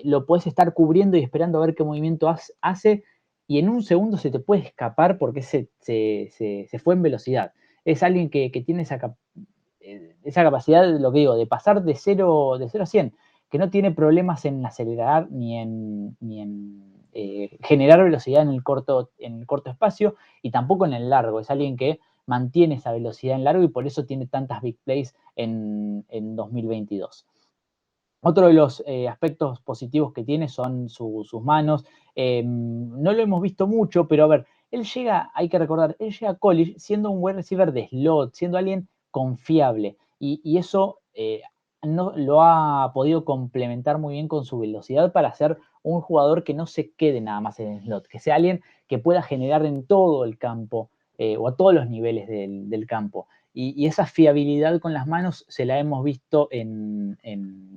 lo puedes estar cubriendo y esperando a ver qué movimiento hace, y en un segundo se te puede escapar porque se fue en velocidad. Es alguien que tiene esa capacidad, lo que digo, de pasar de 0 a 100. que no tiene problemas en acelerar ni en generar velocidad en el corto espacio y tampoco en el largo. Es alguien que mantiene esa velocidad en largo y por eso tiene tantas big plays en 2022. Otro de los aspectos positivos que tiene son sus manos. No lo hemos visto mucho, pero a ver, él llega, hay que recordar, él llega a college siendo un wide receiver de slot, siendo alguien confiable. Y eso no, lo ha podido complementar muy bien con su velocidad para ser un jugador que no se quede nada más en el slot, que sea alguien que pueda generar en todo el campo o a todos los niveles del campo. Y esa fiabilidad con las manos se la hemos visto en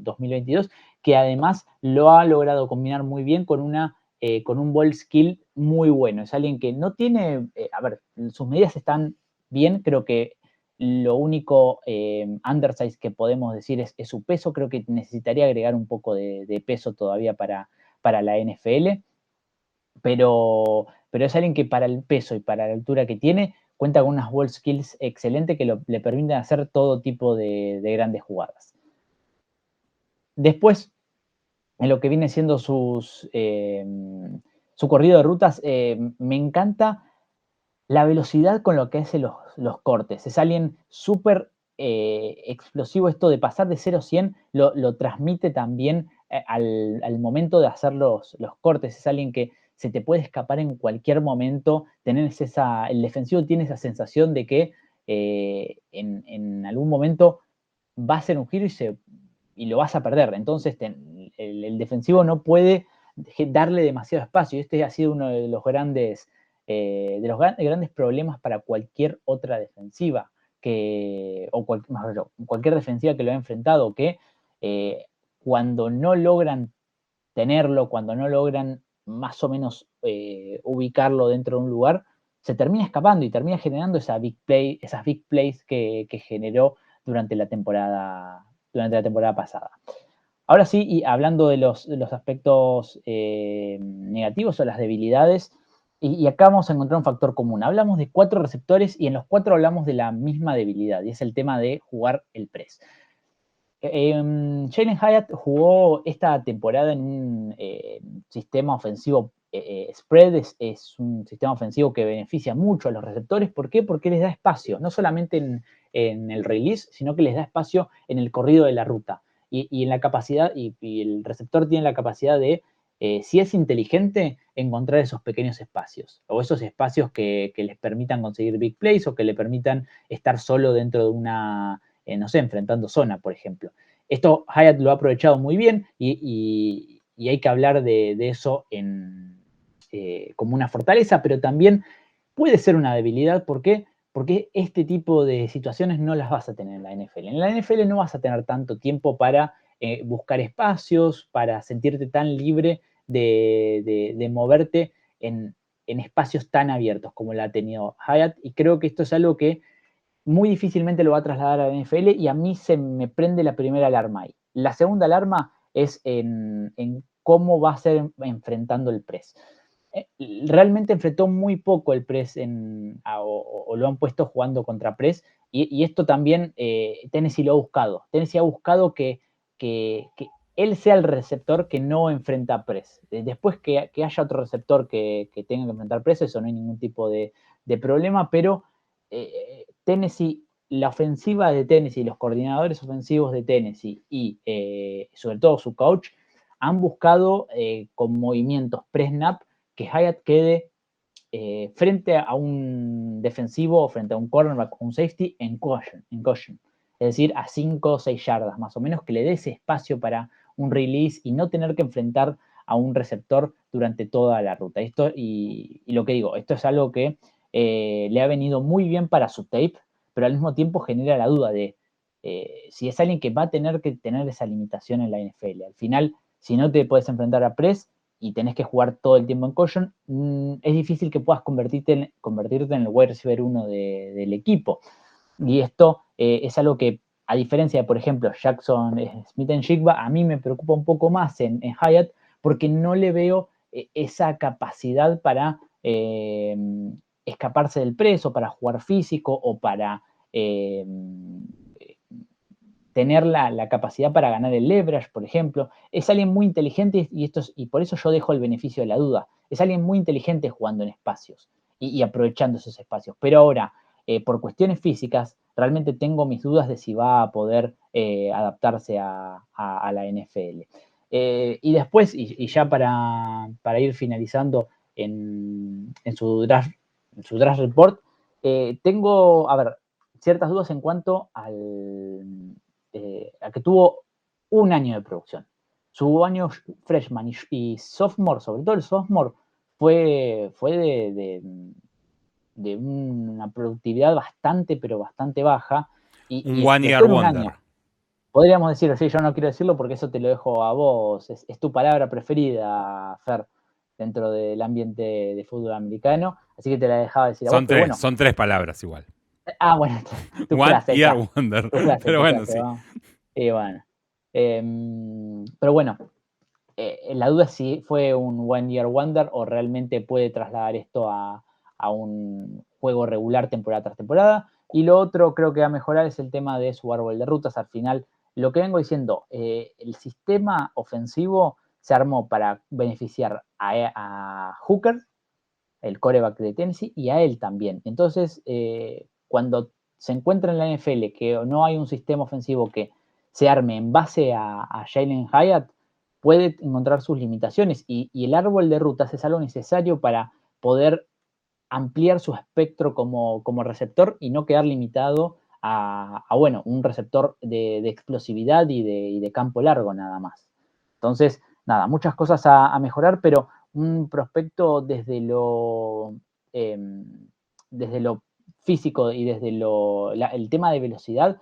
2022, que además lo ha logrado combinar muy bien con un ball skill muy bueno. Es alguien que no tiene, a ver, sus medidas están bien, creo que lo único undersize que podemos decir es su peso. Creo que necesitaría agregar un poco de peso todavía para la NFL, pero es alguien que para el peso y para la altura que tiene, cuenta con unas ball skills excelentes que le permiten hacer todo tipo de grandes jugadas. Después, en lo que viene siendo su corrido de rutas, me encanta la velocidad con lo que hace los cortes. Es alguien súper explosivo. Esto de pasar de 0 a 100 lo transmite también al momento de hacer los cortes. Es alguien que se te puede escapar en cualquier momento. El defensivo tiene esa sensación de que en algún momento va a hacer un giro y lo vas a perder. Entonces el defensivo no puede darle demasiado espacio. Y este ha sido uno de los grandes problemas para cualquier otra defensiva cualquier defensiva que lo ha enfrentado, que cuando no logran tenerlo, cuando no logran más o menos ubicarlo dentro de un lugar, se termina escapando y termina generando esas big plays que generó durante la temporada pasada. Ahora sí, y hablando de los aspectos negativos o las debilidades, y acá vamos a encontrar un factor común. Hablamos de 4 receptores y en los 4 hablamos de la misma debilidad, y es el tema de jugar el press. Jalin Hyatt jugó esta temporada en un sistema ofensivo spread. Es un sistema ofensivo que beneficia mucho a los receptores. ¿Por qué? Porque les da espacio, no solamente en el release, sino que les da espacio en el corrido de la ruta. Y en la capacidad, y el receptor tiene la capacidad de, si es inteligente, encontrar esos pequeños espacios, o esos espacios que les permitan conseguir big plays o que le permitan estar solo dentro de una, no sé, enfrentando zona, por ejemplo. Esto Hyatt lo ha aprovechado muy bien y hay que hablar de eso como una fortaleza, pero también puede ser una debilidad. ¿Por qué? Porque este tipo de situaciones no las vas a tener en la NFL. En la NFL no vas a tener tanto tiempo para buscar espacios, para sentirte tan libre de moverte en espacios tan abiertos como la ha tenido Hyatt, y creo que esto es algo que muy difícilmente lo va a trasladar a la NFL, y a mí se me prende la primera alarma ahí. La segunda alarma es en cómo va a ser enfrentando el press. Realmente enfrentó muy poco el press o lo han puesto jugando contra press, y esto también Tennessee lo ha buscado. Tennessee ha buscado que él sea el receptor que no enfrenta press. Después que haya otro receptor que tenga que enfrentar press, eso no hay ningún tipo de problema, pero Tennessee, la ofensiva de Tennessee, los coordinadores ofensivos de Tennessee y sobre todo su coach han buscado con movimientos pre-snap que Hyatt quede frente a un defensivo o frente a un cornerback o un safety en caution. Es decir, a 5 o 6 yardas más o menos, que le dé ese espacio para un release y no tener que enfrentar a un receptor durante toda la ruta. Y lo que digo, esto es algo que le ha venido muy bien para su tape, pero al mismo tiempo genera la duda de si es alguien que va a tener que tener esa limitación en la NFL. Al final, si no te puedes enfrentar a press y tenés que jugar todo el tiempo en caution, es difícil que puedas convertirte en el wide receiver 1 del equipo. Y esto es algo que, a diferencia de, por ejemplo, Jackson Smith-Njigba, a mí me preocupa un poco más en Hyatt, porque no le veo esa capacidad para escaparse del press, o para jugar físico, o para tener la capacidad para ganar el leverage, por ejemplo. Es alguien muy inteligente y por eso yo dejo el beneficio de la duda. Es alguien muy inteligente jugando en espacios y aprovechando esos espacios. Pero ahora, por cuestiones físicas, realmente tengo mis dudas de si va a poder adaptarse a la NFL. Y después, y ya para ir finalizando en su draft report, tengo, a ver, ciertas dudas en cuanto a que tuvo un año de producción. Su año freshman y sophomore, sobre todo el sophomore, fue de una productividad bastante, pero bastante baja. Un one year wonder. Podríamos decirlo, sí, yo no quiero decirlo porque eso te lo dejo a vos. Es tu palabra preferida, Fer, dentro del ambiente de fútbol americano. Así que te la dejaba decir a vos. Son 3 palabras igual. Bueno, tu one clase. Year wonder. Pero bueno, sí. Bueno. Pero bueno, la duda es si fue un one year wonder o realmente puede trasladar esto a un juego regular temporada tras temporada. Y lo otro creo que va a mejorar es el tema de su árbol de rutas. Al final, lo que vengo diciendo, el sistema ofensivo se armó para beneficiar a Hooker, el quarterback de Tennessee, y a él también. Entonces, cuando se encuentra en la NFL que no hay un sistema ofensivo que se arme en base a Jalen Hyatt, puede encontrar sus limitaciones. Y el árbol de rutas es algo necesario para poder ampliar su espectro como receptor y no quedar limitado a un receptor de explosividad y de campo largo nada más. Entonces, nada, muchas cosas a mejorar, pero un prospecto desde lo físico y desde el tema de velocidad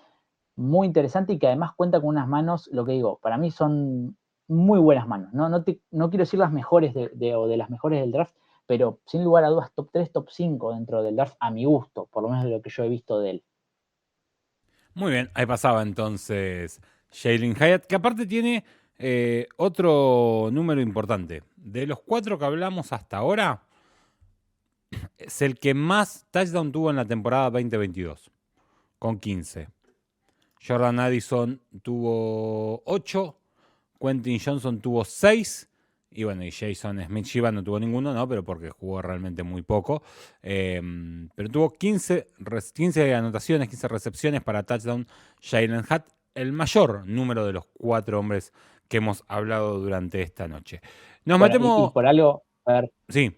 muy interesante y que además cuenta con unas manos, lo que digo, para mí son muy buenas manos. No quiero decir las mejores o de las mejores del draft, pero sin lugar a dudas top 3, top 5 dentro del draft a mi gusto, por lo menos de lo que yo he visto de él. Muy bien, ahí pasaba entonces Jalen Hyatt, que aparte tiene otro número importante. De los 4 que hablamos hasta ahora, es el que más touchdown tuvo en la temporada 2022, con 15. Jordan Addison tuvo 8, Quentin Johnson tuvo 6, y bueno, y Jason Smith-Shiband no tuvo ninguno, ¿no? Pero porque jugó realmente muy poco. Pero tuvo 15 anotaciones, 15 recepciones para touchdown Jalen Hyatt, el mayor número de los 4 hombres que hemos hablado durante esta noche. Nos metemos... Y por algo, a ver. Sí.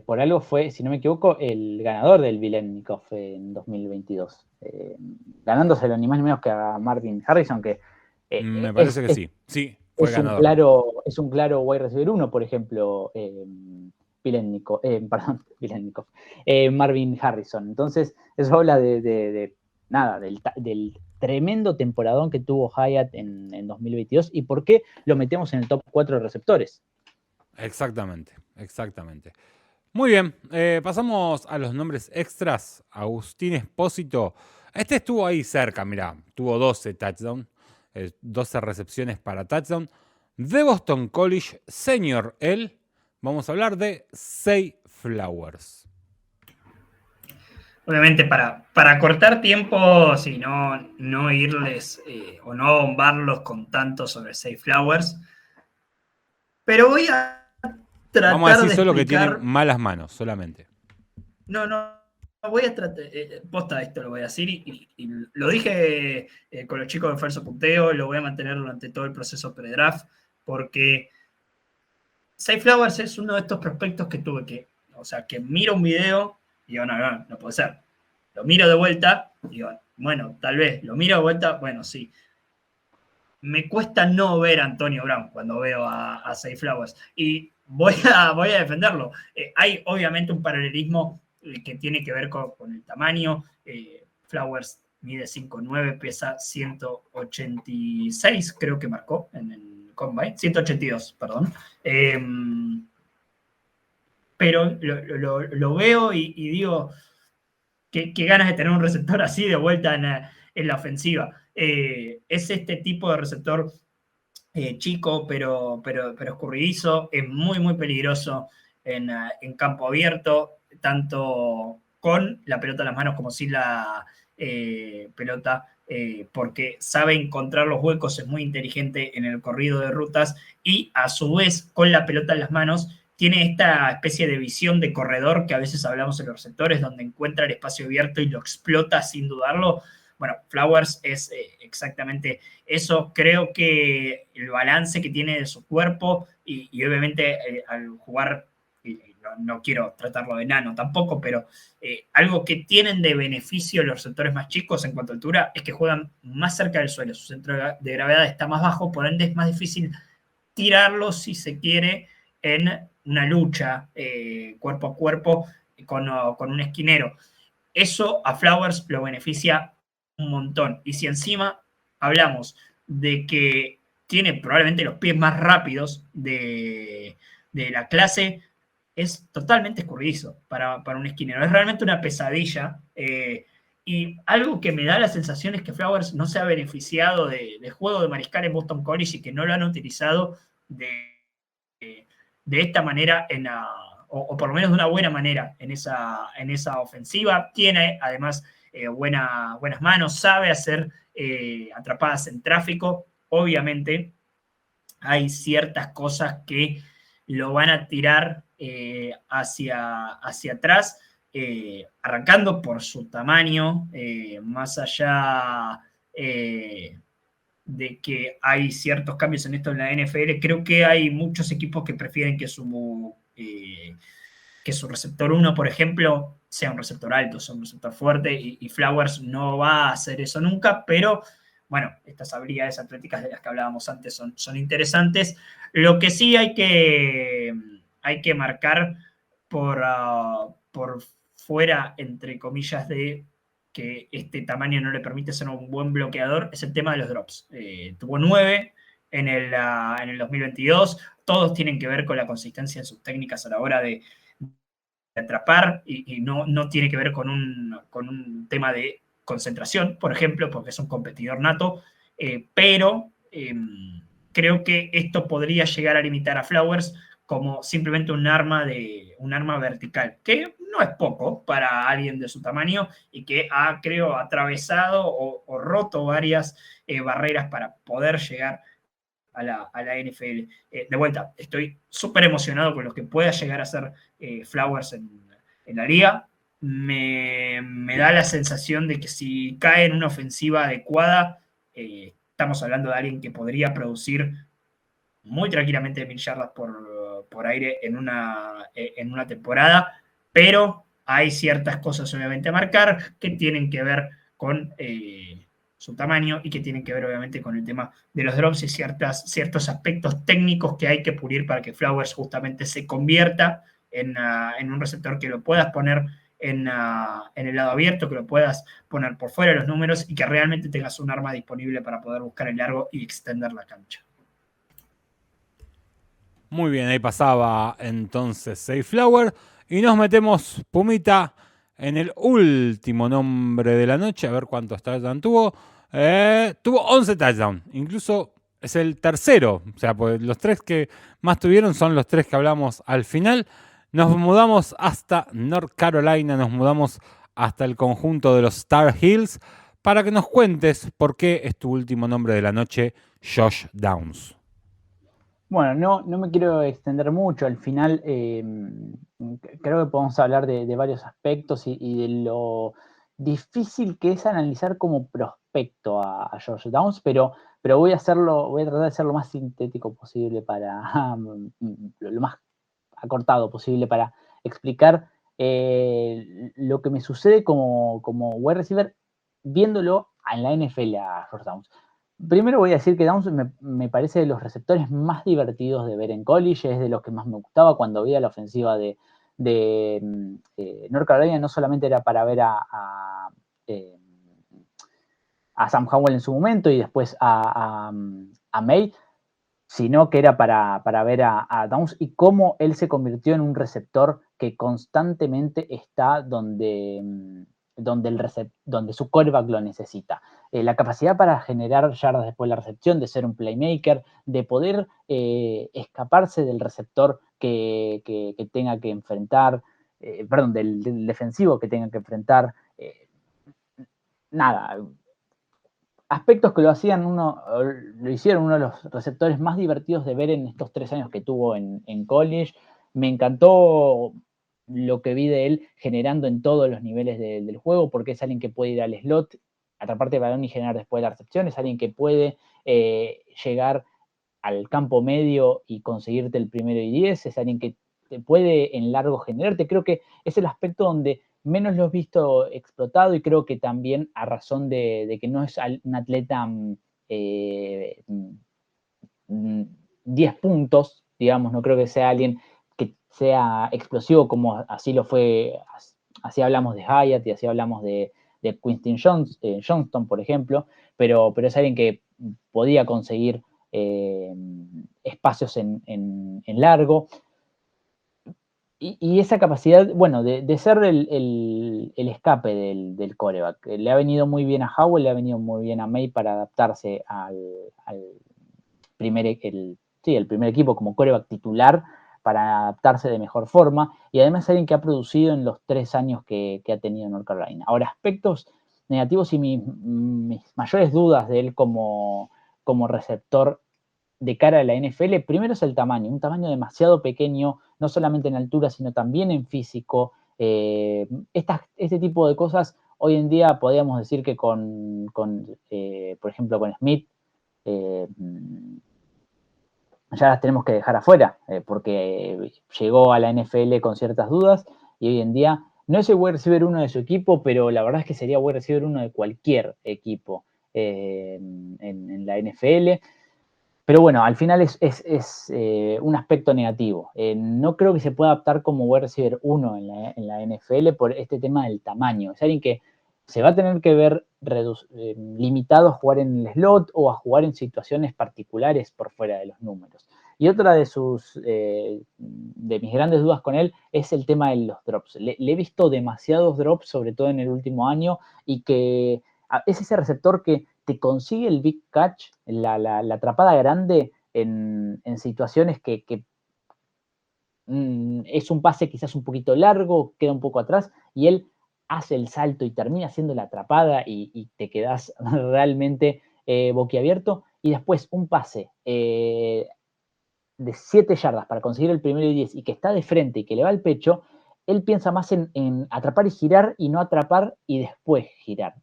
Por algo fue, si no me equivoco, el ganador del Biletnikoff en 2022. Ganándoselo ni más ni menos que a Marvin Harrison, que... me parece que sí. Sí, fue ganador. Es un claro wide receiver 1, por ejemplo, Marvin Harrison. Entonces, eso habla del tremendo temporadón que tuvo Hyatt en 2022 y por qué lo metemos en el top 4 de receptores. Exactamente. Muy bien, pasamos a los nombres extras. Agustín Espósito. Este estuvo ahí cerca, mirá, tuvo 12 touchdowns. 12 recepciones para touchdown. De Boston College, senior él. Vamos a hablar de Zay Flowers. Obviamente para cortar tiempo, si no irles o no bombarlos con tanto sobre Zay Flowers. Pero voy a tratar Vamos a decir de solo explicar... que tiene malas manos, solamente. No, voy a tratar, posta esto lo voy a decir y lo dije con los chicos de Falso Punteo, lo voy a mantener durante todo el proceso pre-draft, porque Zay Flowers es uno de estos prospectos que tuve que miro un video y digo, no puede ser. Lo miro de vuelta y digo, bueno, tal vez, lo miro de vuelta, bueno, sí. Me cuesta no ver a Antonio Brown cuando veo a Zay Flowers y voy a defenderlo. Hay obviamente un paralelismo que tiene que ver con el tamaño. Flowers mide 5'9", pesa 186, creo que marcó en el Combine. 182, perdón. Pero lo veo y digo, qué ganas de tener un receptor así de vuelta en la ofensiva. Es este tipo de receptor chico, pero escurridizo. Es muy, muy peligroso en campo abierto, tanto con la pelota en las manos como sin la pelota porque sabe encontrar los huecos, es muy inteligente en el corrido de rutas y a su vez con la pelota en las manos tiene esta especie de visión de corredor que a veces hablamos en los receptores, donde encuentra el espacio abierto y lo explota sin dudarlo. Bueno, Flowers es exactamente eso. Creo que el balance que tiene de su cuerpo y obviamente al jugar, no quiero tratarlo de enano tampoco, pero algo que tienen de beneficio los receptores más chicos en cuanto a altura es que juegan más cerca del suelo. Su centro de gravedad está más bajo, por ende es más difícil tirarlo si se quiere en una lucha cuerpo a cuerpo con un esquinero. Eso a Flowers lo beneficia un montón. Y si encima hablamos de que tiene probablemente los pies más rápidos de la clase, es totalmente escurridizo para un esquinero. Es realmente una pesadilla. Y algo que me da la sensación es que Flowers no se ha beneficiado del juego de mariscal en Boston College y que no lo han utilizado de esta manera o por lo menos de una buena manera en esa ofensiva. Tiene además buenas manos, sabe hacer atrapadas en tráfico. Obviamente hay ciertas cosas que lo van a tirar hacia atrás, arrancando por su tamaño, más allá de que hay ciertos cambios en esto en la NFL. Creo que hay muchos equipos que prefieren que su receptor 1, por ejemplo, sea un receptor alto, sea un receptor fuerte, y Flowers no va a hacer eso nunca, pero bueno, estas habilidades atléticas de las que hablábamos antes son interesantes. Lo que sí hay que marcar por fuera, entre comillas, de que este tamaño no le permite ser un buen bloqueador, es el tema de los drops. Tuvo 9 en el 2022, todos tienen que ver con la consistencia en sus técnicas a la hora de atrapar y no tiene que ver con un tema de concentración, por ejemplo, porque es un competidor nato, pero creo que esto podría llegar a limitar a Flowers como simplemente un arma vertical, que no es poco para alguien de su tamaño y que ha, creo, atravesado o roto varias barreras para poder llegar a la NFL. De vuelta, estoy súper emocionado con lo que pueda llegar a ser Flowers en la liga. Me da la sensación de que si cae en una ofensiva adecuada, estamos hablando de alguien que podría producir muy tranquilamente 1000 yardas por aire en una temporada, pero hay ciertas cosas obviamente a marcar que tienen que ver con su tamaño y que tienen que ver obviamente con el tema de los drops y ciertos aspectos técnicos que hay que pulir para que Flowers justamente se convierta en un receptor que lo puedas poner en el lado abierto, que lo puedas poner por fuera de los números y que realmente tengas un arma disponible para poder buscar el largo y extender la cancha. Muy bien, ahí pasaba entonces Zay Flower. Y nos metemos, Pumita, en el último nombre de la noche. A ver cuántos touchdowns tuvo. Tuvo 11 touchdowns. Incluso es el tercero. O sea, pues los 3 que más tuvieron son los 3 que hablamos al final. Nos mudamos hasta North Carolina. Nos mudamos hasta el conjunto de los Tar Heels. Para que nos cuentes por qué es tu último nombre de la noche, Josh Downs. Bueno, no me quiero extender mucho. Al final creo que podemos hablar de varios aspectos y de lo difícil que es analizar como prospecto a Josh Downs, pero voy a tratar de ser lo más sintético posible lo más acortado posible para explicar lo que me sucede como wide receiver viéndolo en la NFL a Josh Downs. Primero voy a decir que Downs me parece de los receptores más divertidos de ver en college, es de los que más me gustaba cuando veía la ofensiva de North Carolina. No solamente era para ver a Sam Howell en su momento y después a May, sino que era para ver a Downs y cómo él se convirtió en un receptor que constantemente está donde su quarterback lo necesita. La capacidad para generar yardas después de la recepción, de ser un playmaker, de poder escaparse del receptor que tenga que enfrentar, del defensivo que tenga que enfrentar. Nada, aspectos que lo hicieron uno de los receptores más divertidos de ver en estos 3 años que tuvo en college. Me encantó lo que vi de él generando en todos los niveles del juego, porque es alguien que puede ir al slot, atraparte el balón y generar después la recepción, es alguien que puede llegar al campo medio y conseguirte el 1º y 10, es alguien que te puede en largo generarte. Creo que es el aspecto donde menos lo he visto explotado, y creo que también a razón de que no es un atleta 10 puntos, digamos, no creo que sea alguien que sea explosivo como así lo fue, así hablamos de Hyatt y así hablamos de Quinton Johnston, por ejemplo, pero es alguien que podía conseguir espacios en largo. Y esa capacidad, bueno, de ser el escape del quarterback. Le ha venido muy bien a Howell, le ha venido muy bien a May para adaptarse al primer equipo como quarterback titular, para adaptarse de mejor forma, y además alguien que ha producido en los 3 años que ha tenido en North Carolina. Ahora, aspectos negativos y mis mayores dudas de él como receptor de cara a la NFL, primero es el tamaño, un tamaño demasiado pequeño, no solamente en altura, sino también en físico. Este tipo de cosas, hoy en día podríamos decir que por ejemplo, con Smith, ya las tenemos que dejar afuera, porque llegó a la NFL con ciertas dudas, y hoy en día no es el wide receiver 1 de su equipo, pero la verdad es que sería wide receiver 1 de cualquier equipo en la NFL. Pero bueno, al final es un aspecto negativo. No creo que se pueda adaptar como wide receiver 1 en la NFL por este tema del tamaño. Es alguien que se va a tener que ver limitado a jugar en el slot o a jugar en situaciones particulares por fuera de los números. Y otra de mis grandes dudas con él es el tema de los drops. Le he visto demasiados drops, sobre todo en el último año, y que es ese receptor que te consigue el big catch, la atrapada grande en situaciones que es un pase quizás un poquito largo, queda un poco atrás, y él hace el salto y termina haciendo la atrapada, y te quedas realmente boquiabierto. Y después un pase de 7 yardas para conseguir el 1º y 10 y que está de frente y que le va al pecho, él piensa más en atrapar y girar, y no atrapar y después girar.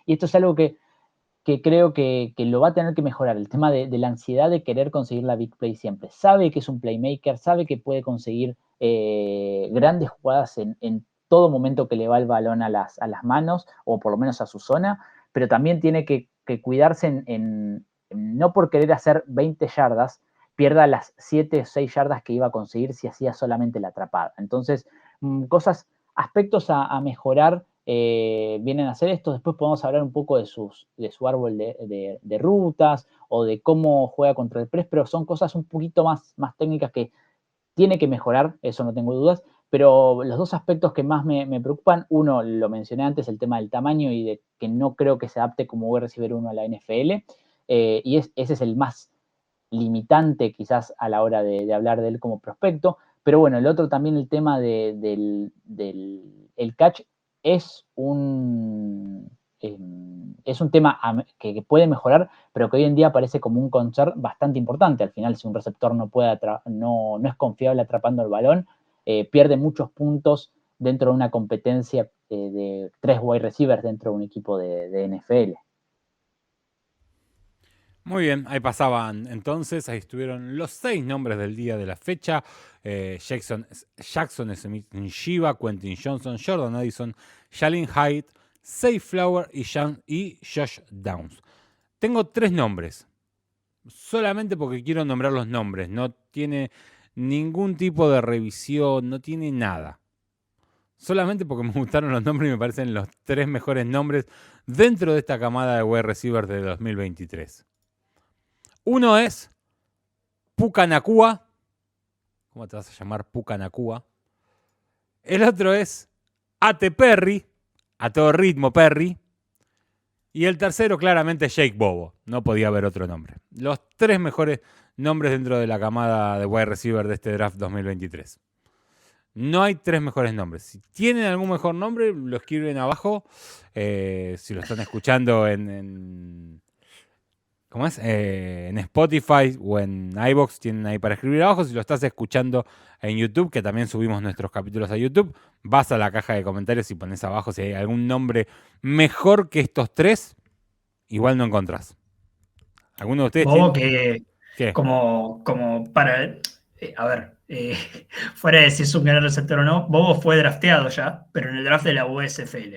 Y esto es algo que creo que lo va a tener que mejorar, el tema de la ansiedad de querer conseguir la big play siempre. Sabe que es un playmaker, sabe que puede conseguir grandes jugadas en todo momento que le va el balón a las manos, o por lo menos a su zona, pero también tiene que cuidarse en no por querer hacer 20 yardas, pierda las 7 o 6 yardas que iba a conseguir si hacía solamente la atrapada. Entonces, aspectos a mejorar vienen a hacer esto. Después podemos hablar un poco de su árbol de rutas, o de cómo juega contra el press, pero son cosas un poquito más técnicas que tiene que mejorar, eso no tengo dudas. Pero los dos aspectos que más me preocupan, uno lo mencioné antes, el tema del tamaño y de que no creo que se adapte como wide receiver 1 a la NFL, y ese es el más limitante quizás a la hora de hablar de él como prospecto. Pero bueno, el otro también, el tema del catch, es un tema que puede mejorar, pero que hoy en día parece como un concern bastante importante. Al final, si un receptor no es confiable atrapando el balón, pierde muchos puntos dentro de una competencia de 3 wide receivers dentro de un equipo de NFL. Muy bien, ahí pasaban entonces, ahí estuvieron los 6 nombres del día de la fecha. Jackson Smith-Njigba, Quentin Johnston, Jordan Addison, Jalin Hyatt, Zay Flowers y Josh Downs. Tengo 3 nombres, solamente porque quiero nombrar los nombres. No tiene ningún tipo de revisión, no tiene nada. Solamente porque me gustaron los nombres y me parecen los 3 mejores nombres dentro de esta camada de wide receivers de 2023. Uno es Puka Nacua. ¿Cómo te vas a llamar Puka Nacua? El otro es A.T. Perry, a todo ritmo Perry. Y el tercero claramente Jake Bobo. No podía haber otro nombre. Los 3 mejores nombres dentro de la camada de wide receiver de este draft 2023. No hay 3 mejores nombres. Si tienen algún mejor nombre, lo escriben abajo. Si lo están escuchando ¿cómo es? En Spotify o en iVoox tienen ahí para escribir abajo. Si lo estás escuchando en YouTube, que también subimos nuestros capítulos a YouTube, vas a la caja de comentarios y pones abajo si hay algún nombre mejor que estos 3. Igual no encontrás. ¿Alguno de ustedes Bobo tiene? que ¿Qué? como para, a ver, fuera de si es un gran receptor o no, Bobo fue drafteado ya, pero en el draft de la USFL.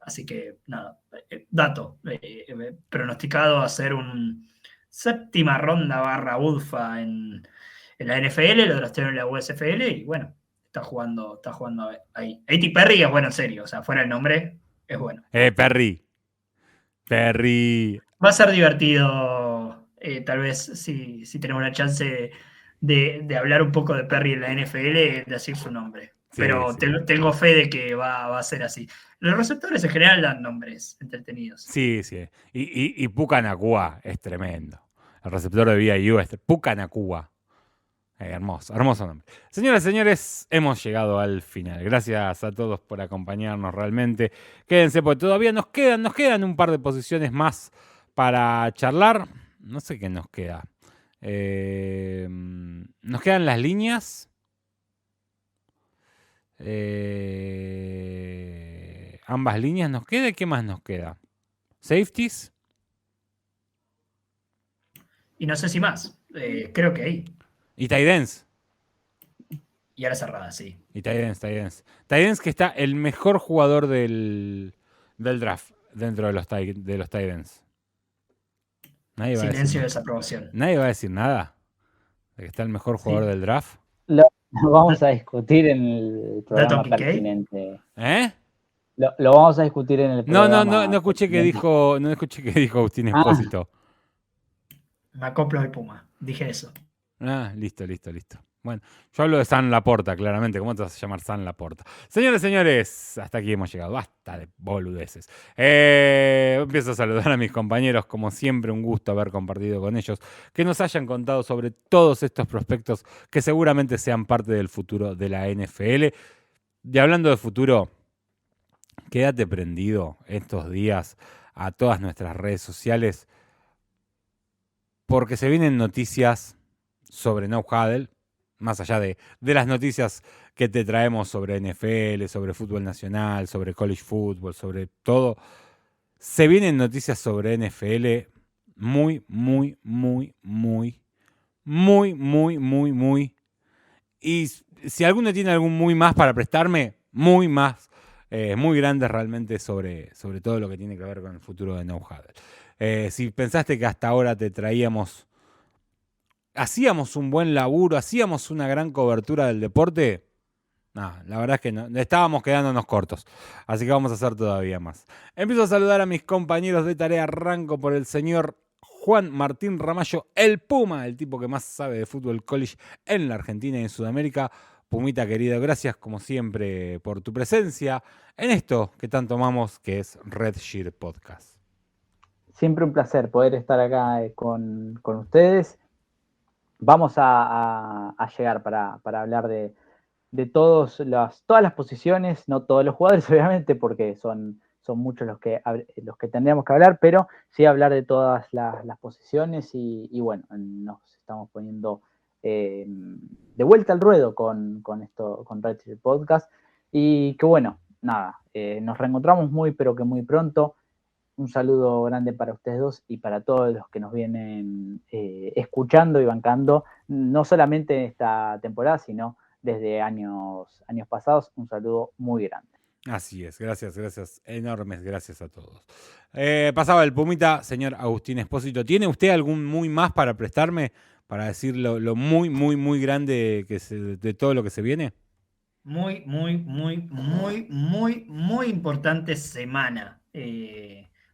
Así que nada, dato, pronosticado a ser un séptima ronda barra UDFA en la NFL, lo draftearon en la USFL y bueno, está jugando ahí. A.T. Perry es bueno en serio, o sea, fuera el nombre, es bueno. Perry. Perry. Va a ser divertido, tal vez si tenemos la chance de hablar un poco de Perry en la NFL, decir su nombre. Sí, Pero sí. tengo fe de que va a ser así. Los receptores en general dan nombres entretenidos. Sí, sí. Y Puka Nacua es tremendo. El receptor de BYU es Puka Nacua. Hermoso, hermoso nombre. Señoras y señores, hemos llegado al final. Gracias a todos por acompañarnos realmente. Quédense porque todavía nos quedan un par de posiciones más para charlar. No sé qué nos queda. Nos quedan las líneas. Ambas líneas nos queda. ¿Y qué más nos queda? Safeties. Y no sé si más. Creo que ahí. Y tight ends. Y ahora cerrada, sí. Y tight ends. Tight ends que está el mejor jugador del draft dentro de los tight ends. Silencio de desaprobación. Nadie va a decir nada de que está el mejor jugador del draft. Lo vamos a discutir en el programa Dato Piqué. pertinente. ¿Eh? Lo vamos a discutir en el programa. No escuché que dijo Agustín Espósito. Me acoplo al Puma. Dije eso. Listo. Bueno, yo hablo de San Laporta, claramente. ¿Cómo te vas a llamar San Laporta? Señores, señores, hasta aquí hemos llegado. Basta de boludeces. Empiezo a saludar a mis compañeros. Como siempre, un gusto haber compartido con ellos. Que nos hayan contado sobre todos estos prospectos que seguramente sean parte del futuro de la NFL. Y hablando de futuro, quédate prendido estos días a todas nuestras redes sociales. Porque se vienen noticias sobre No Huddle. Más allá de las noticias que te traemos sobre NFL, sobre fútbol nacional, sobre college football, sobre todo, se vienen noticias sobre NFL muy. Y si alguno tiene algún muy más para prestarme, muy más, muy grande realmente sobre todo lo que tiene que ver con el futuro de No Huddle. Si pensaste que hasta ahora te traíamos... hacíamos un buen laburo, hacíamos una gran cobertura del deporte, la verdad es que no, estábamos quedándonos cortos, así que vamos a hacer todavía más. Empiezo a saludar a mis compañeros de tarea, arranco por el señor Juan Martín Ramallo, el Puma, el tipo que más sabe de fútbol college en la Argentina y en Sudamérica. Pumita querido, gracias como siempre por tu presencia en esto que tanto amamos, que es Red Shirt Podcast. Siempre un placer poder estar acá con ustedes. Vamos a llegar para hablar de todas las posiciones, no todos los jugadores, obviamente, porque son muchos los que tendríamos que hablar, pero sí hablar de todas las posiciones y bueno, nos estamos poniendo de vuelta al ruedo con Red Shirt Podcast y que bueno, nada, nos reencontramos pero que muy pronto. Un saludo grande para ustedes dos y para todos los que nos vienen escuchando y bancando, no solamente en esta temporada, sino desde años pasados. Un saludo muy grande. Así es, gracias, enormes gracias a todos. Pasaba el Pumita, señor Agustín Espósito. ¿Tiene usted algún muy más para prestarme? Para decir lo muy grande de todo lo que se viene. Muy importante semana.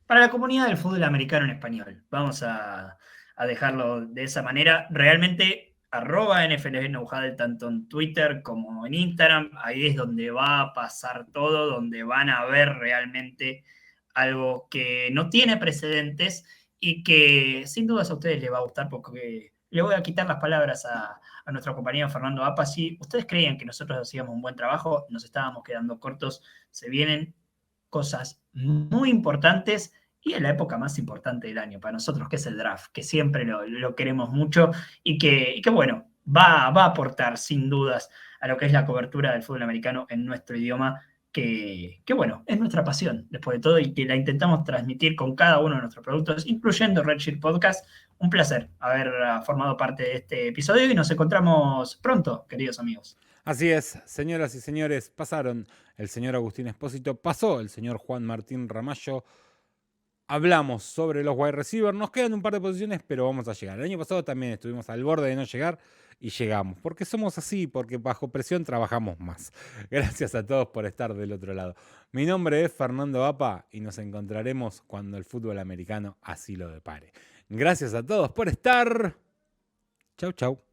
Para la comunidad del fútbol americano en español. Vamos a dejarlo de esa manera. Realmente, @NFL No Huddle, tanto en Twitter como en Instagram, ahí es donde va a pasar todo, donde van a ver realmente algo que no tiene precedentes y que sin dudas a ustedes les va a gustar porque le voy a quitar las palabras a nuestro compañero Fernando Apa. Si ustedes creían que nosotros hacíamos un buen trabajo, nos estábamos quedando cortos. Se vienen cosas muy importantes y en la época más importante del año para nosotros, que es el draft, que siempre lo queremos mucho y que bueno, va a aportar sin dudas a lo que es la cobertura del fútbol americano en nuestro idioma, que bueno, es nuestra pasión después de todo y que la intentamos transmitir con cada uno de nuestros productos, incluyendo Redshirt Podcast. Un placer haber formado parte de este episodio y nos encontramos pronto, queridos amigos. Así es, señoras y señores, pasaron el señor Agustín Espósito, pasó el señor Juan Martín Ramallo. Hablamos sobre los wide receivers, nos quedan un par de posiciones, pero vamos a llegar. El año pasado también estuvimos al borde de no llegar y llegamos, porque somos así, porque bajo presión trabajamos más. Gracias a todos por estar del otro lado. Mi nombre es Fernando Apa y nos encontraremos cuando el fútbol americano así lo depare. Gracias a todos por estar. Chau, chau.